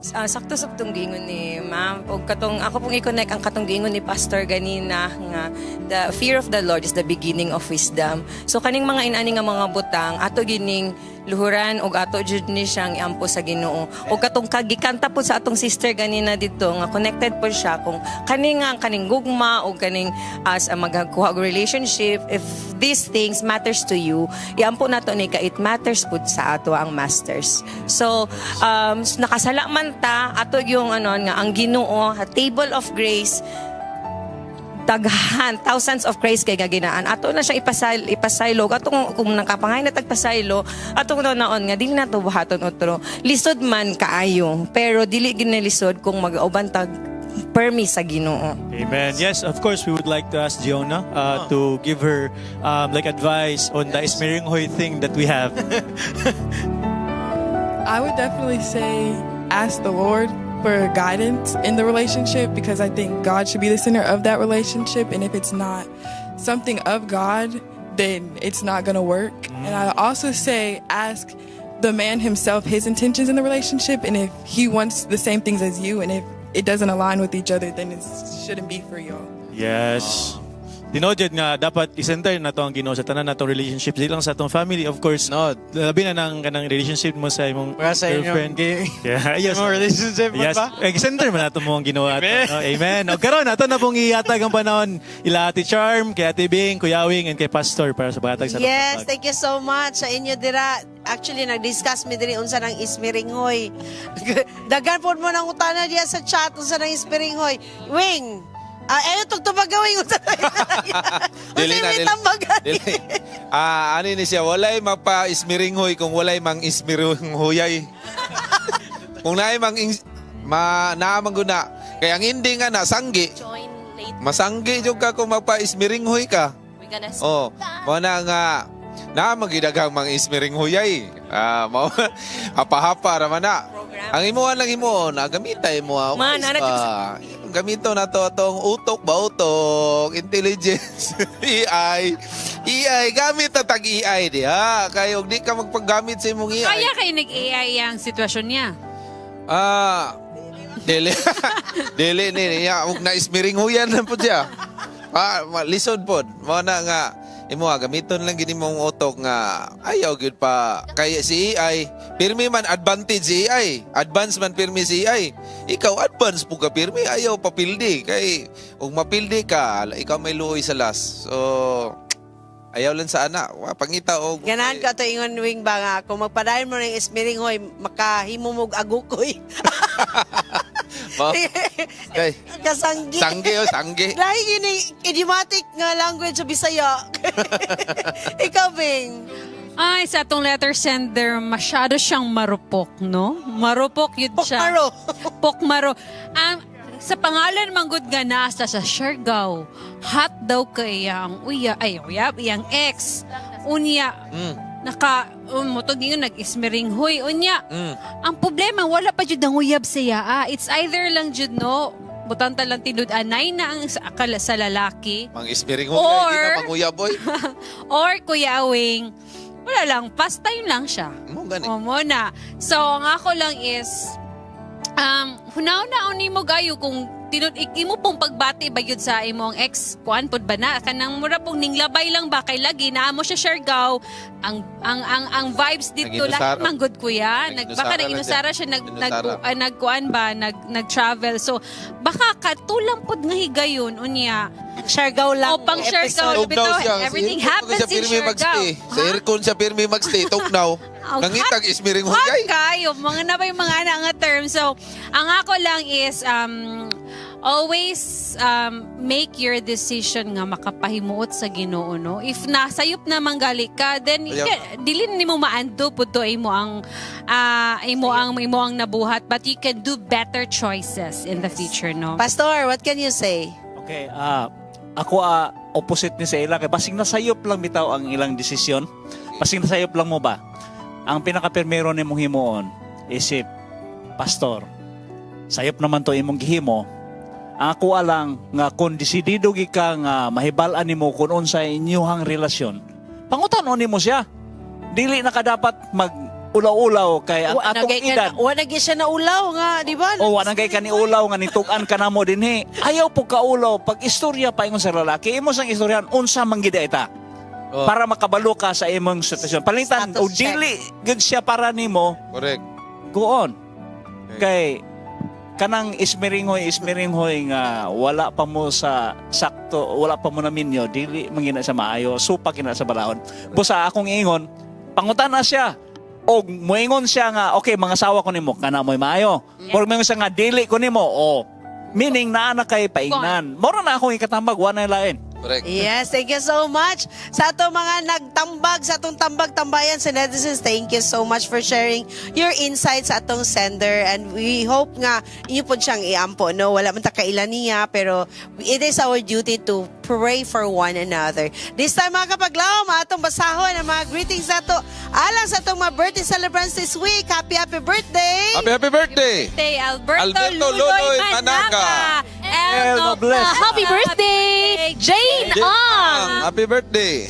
Sakto-saktong giingon ni ma'am. O katong, ako pong i-connect ang katong giingon ni Pastor ganina nga, the fear of the Lord is the beginning of wisdom. So kaning mga inani nga mga butang, ato gining luhuran og ato jud ni siyang iampo sa Ginoo. O katong kagikanta po sa atong sister ganina dito nga connected po siya kung kaning gugma o kaning as a magkuha og relationship, if these things matters to you, iampo nato ni ka it matters pud sa ato ang masters. So nakasala man ta ato yung nga ang Ginoo, a table of grace, daghan, thousands of grace kay gaginaan. Ato na siya ipasaylo. Atong kung nakapangay na tagpasaylo, atong naon nga, dili na to buhaton otro. Lisod man kaayo, pero dili ginalisod kung mag-auban tag permi sa Ginoo. Amen. Yes, of course, we would like to ask Giona to give her advice on the ismiringhoy thing that we have. I would definitely say ask the Lord for guidance in the relationship, because I think God should be the center of that relationship, and if it's not something of God, then it's not going to work. And I also say ask the man himself his intentions in the relationship, and if he wants the same things as you, and if it doesn't align with each other, then it shouldn't be for y'all. Yes. Tinodjed nga dapat isenter na to ang Ginoo sa tanan natong relationship, di lang sa atong family, of course. No, labi na nang kanang relationship mo sa imong girlfriend. Yeah, yes. Mo relationship mo ba? Isenter man nato mo ang Ginoo ato. No? Amen. Og karon ato na pong ihatag ang panahon ila Ate Charm, kay Ate Bing, Kuya Wing, and kay Pastor para sa paghatag sa Yes, thank you so much sa inyo dira. Actually, nag-discuss mi diri unsa nang ismiringhoy. Dagan po mo nang utana diya sa chat unsa nang ismiringhoy. Wing, ayaw tugtubag gawin unsa Dili na. Ani ni siya, walay mapa-ismiringhoy kung walay mang ismiringhoyay. Kung naay naamang guna. Kaya ang hindi nga na, sanggi. Masanggi yung ka kung mapa-ismiringhoy ka. Oh, mana nga, magidagang mang ismiringhoyay. Hapa-hapa raman na. Ang imuhan lang imuhon, gamitay mo. Gamito na to atong utok ba utok, intelligence, AI, gamit na tag-AI diha. Kaya di ka magpaggamit sa imong AI. Kaya kayo nag-AI ang sitwasyon niya? Dili niya, huwag na ismiringhuyan lang po siya. Lisod po, na nga, imo gamiton lang gini mong utok nga ayaw gyud pa kay si AI pirmi man advantage si AI, advance man pirmi si AI, ikaw advance po ka pirmi, ayaw papildi kay ug mapildi ka ikaw may luoy sa last. So ayaw lang sa ana pangita og ganahan ka to ingon Wing ba nga kung magpadayon mo ng ismiringhoy makahimumog agukoy. Okay. Kasanggi. Sanggi. Dahil yun idiomatic nga language sa Bisaya. Ikaw, Bing. Ay, sa atong letter sender, masyado siyang marupok, no? Marupok yun siya. Pokmaro. Sa pangalan manggod nga nasa sa Siargao, hot daw kayang iyang ex. Unya, mutog yun, nag-ismiringhoy. Unya, ang problema, wala pa jud ang uyab siya. It's either lang jud, no, butang talang tinud-anay na ang sa lalaki. Mang ismiring ho, Or- hindi na manguya boy. Or Kuya Awing, wala lang, pastime lang siya. O muna. So, ang ako lang is, hunaw-naon ni mo gayo kung imo pong pagbati ba yun sa imong ex kuan pod ba na kanang mura pong ninglabay lang ba kay lagi naa mo siya Siargao ang vibes dito Nag-inusara. lang manggod kuya baka Nag-inusara nag-inusara siya Nag-inusara. nagkuan ba nag-travel so baka katulang pod nga higayon unya Siargao lang. o pang Siargao bito everything happens in Siargao Sa aircon siya pirmi magstay. Tugnaw. Nangitag ismiring Hot hugay. kayo, mga na ba yung mga ana nga term. So, ang ako lang is, always make your decision nga makapahimuot sa Ginoo no. If nasayop na manggali ka, then dili ni mo maando pud to imo ang imo ang nabuhat, but you can do better choices in the future no. Pastor, what can you say? Okay, ako opposite ni sa ila kay basing nasayop lang bitaw ang ilang desisyon. Basing nasayop lang mo ba? Ang pinaka-primero nimong himuon isip, pastor, sayop naman to imong gihimo. Ang ako alang nga kung desidido ka nga mahibal-an nimo kung unsa inyong relasyon, pangutan-on nimo siya. Dili na ka dapat mag-ulaw-ulaw kay ang atong edad. Wala siya na ulaw nga, di ba? O wala kay kani ulaw nga nitukan ka namo dinhi. Ayaw po ka ulaw pag istorya pa ingon sa lalaki, imo sang istoryahan unsa man gid ita. Para makabalo ka sa imong sitwasyon. Palitan o dili gud siya para nimo. Correct. Go on. Kay kanang ismiringhoy nga wala pa mo sa sakto, wala pa mo na minyo, dili mangina sa maayo, supa kina sa balahon. Busa akong ingon, pangutan na siya. Og moingon siya nga, okay, mga sawa ko nimo, kana mo'y maayo. Or moingon siya nga, dili ko nimo, meaning naa na kay paingnan. Mora na akong ikatambag, wala na lain. Correct. Yes, thank you so much sa ato mga nagtambag, sa atong tambag-tambayan sa netizens. Thank you so much for sharing your insights sa atong sender, and we hope nga inyo po siyang iampo, no? Wala man ta kailan niya, pero it is our duty to pray for one another. This time mga kapaglaom, atong basahon ang mga greetings nato alang sa atong mga birthday celebrants this week. Happy birthday! Happy birthday! Alberto Luloy Managa. Elmo Bless. Happy birthday, Jane Ang. Happy birthday.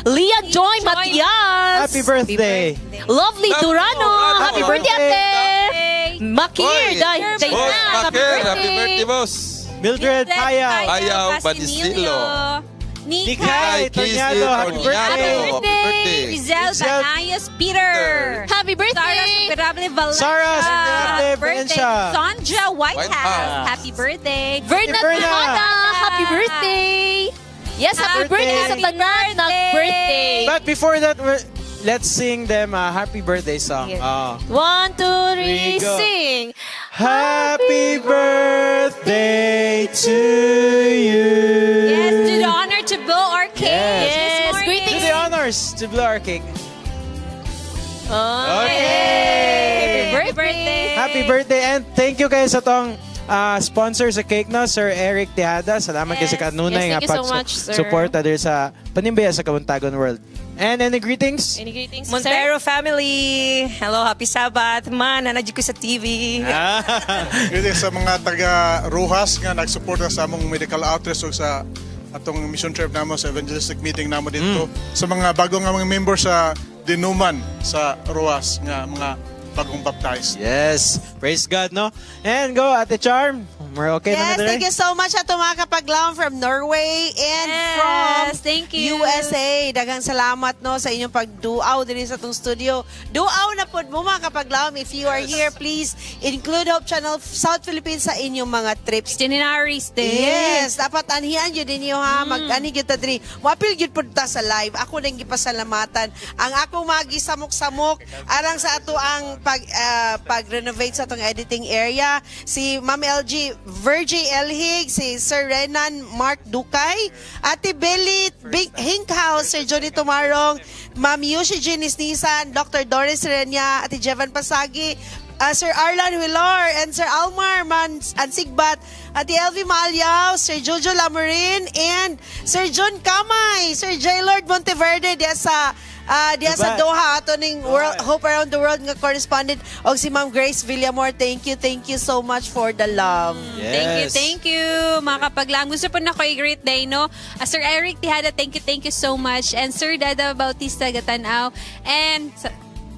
Leah Joy Matias. Happy birthday. Lovely Durano. Happy birthday, ate. Makir. Boss Happy Makir, happy birthday, birthday. boss. Mildred Ayaw. Ayaw, Badisilo. Nikay Tonyado, happy birthday. Happy birthday. Rizal Banayas Peter. Happy birthday. Sarah Superable Valencia. Sarah Superable Valencia. Sonja Whitehouse. Whitehouse. Happy birthday. Verna Verna. Tejada. Happy birthday. Yes, happy Happy birthday sa birthday. tanan ng birthday. But before that, let's sing them a happy birthday song. 1, 2, 3, go. sing. Happy birthday to you. Yes, to the honor to blow our cake. Yes, this To morning. the honors to blow our cake. Okay. Happy birthday. Happy birthday and thank you kayo sa tong sponsor sa cake no, Sir Eric Tejada. Salamat kayo sa kanunay Yes, nga thank you so much, sir. support other sa panimbaya sa Kabuntagon World. And any greetings? Any greetings, Montero family, hello, happy Sabbath. Man, nanadyo ko sa TV. Greetings sa mga taga-Rojas nga nagsuporta sa among medical outreach o sa atong mission trip namo sa evangelistic meeting namo dito. Sa mga bago nga mga member sa Dinuman sa Rojas nga mga bagong baptized. Yes, praise God no. And go Ate Charm. We're okay Yes, na thank you so much ato mga kapaglaom from Norway and from thank you. USA. Daghang salamat no sa inyong pagduaw din sa atong studio. Duaw na pod mo mga kapaglaom. If you are here, please include Hope Channel South Philippines sa inyong mga trips. Itineraries din. Yes, dapat anhian yun ninyo ha. Mag-ani gyud ta diri. Mapil gyud pod ta sa live. Ako nang gipasalamatan ang akong magisamok-samok arang sa ato ang pag-renovate sa atong editing area. Si Ma'am LG Virgie Elhig, si Sir Renan Mark Dukay, Ate Belly Hinkhouse, Sir Johnny Tumarong, Ma'am Yushi Ginis Nisan, Dr. Doris Renya, Ate Jevan Pasagi, Sir Arlan Huilor, and Sir Almar Ansigbat, Ate Elvie Malyaw, Sir Jojo Lamorin, and Sir John Kamay, Sir J. Lord Monteverde, sa diya sa Doha ato ning World Hope Around the World nga correspondent og si Ma'am Grace Villamor. Thank you so much for the love. Thank you, mga kapaglaom. Gusto po na ko i-greet day, no? Sir Eric Tihada, thank you so much. And Sir Dada Bautista Gatanaw. And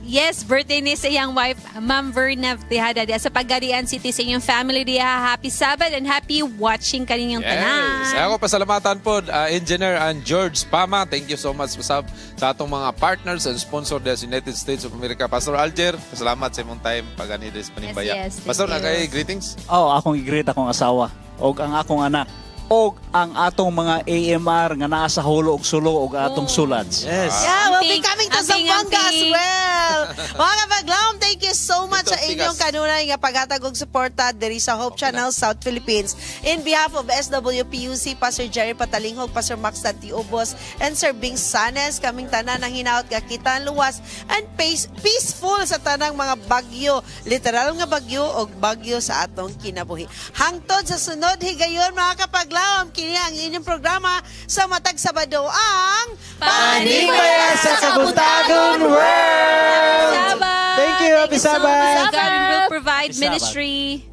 yes, birthday ni sa iyang wife, Ma'am Verna Tihada. Diya sa Pagadian City sa inyong family diya. Happy Sabbath and happy watching kaninyong tanan. Ako pasalamatan po, Engineer and George Pama. Thank you so much sa atong mga partners and sponsor des United States of America. Pastor Alger, salamat sa imong time pag anides panimbaya. Yes, thank Pastor, you. nakay greetings? Akong i-greet akong asawa og ang akong anak og ang atong mga AMR nga naa sa hulo og sulo og atong sulads. Yeah, we'll be coming to Zamboanga as amping. well. Mga kapaglaom, thank you so much sa inyong kanunay nga paghatag og suporta diri sa Hope Channel South Philippines. In behalf of SWPUC, Pastor Jerry Patalinghog, Pastor Max Santiubos, and Sir Bing Sanes, kaming tanan ang hinaot nga kita luwas and peaceful sa tanang mga bagyo. Literal nga bagyo og bagyo sa atong kinabuhi. Hangtod sa sunod higayon, mga kapaglaom, kini ang inyong programa sa Matag Sabado ang Panigmaya sa Kabuntagon World! Sabbath! Thank you, happy Sabbath! God will provide Happy Sabbath. ministry.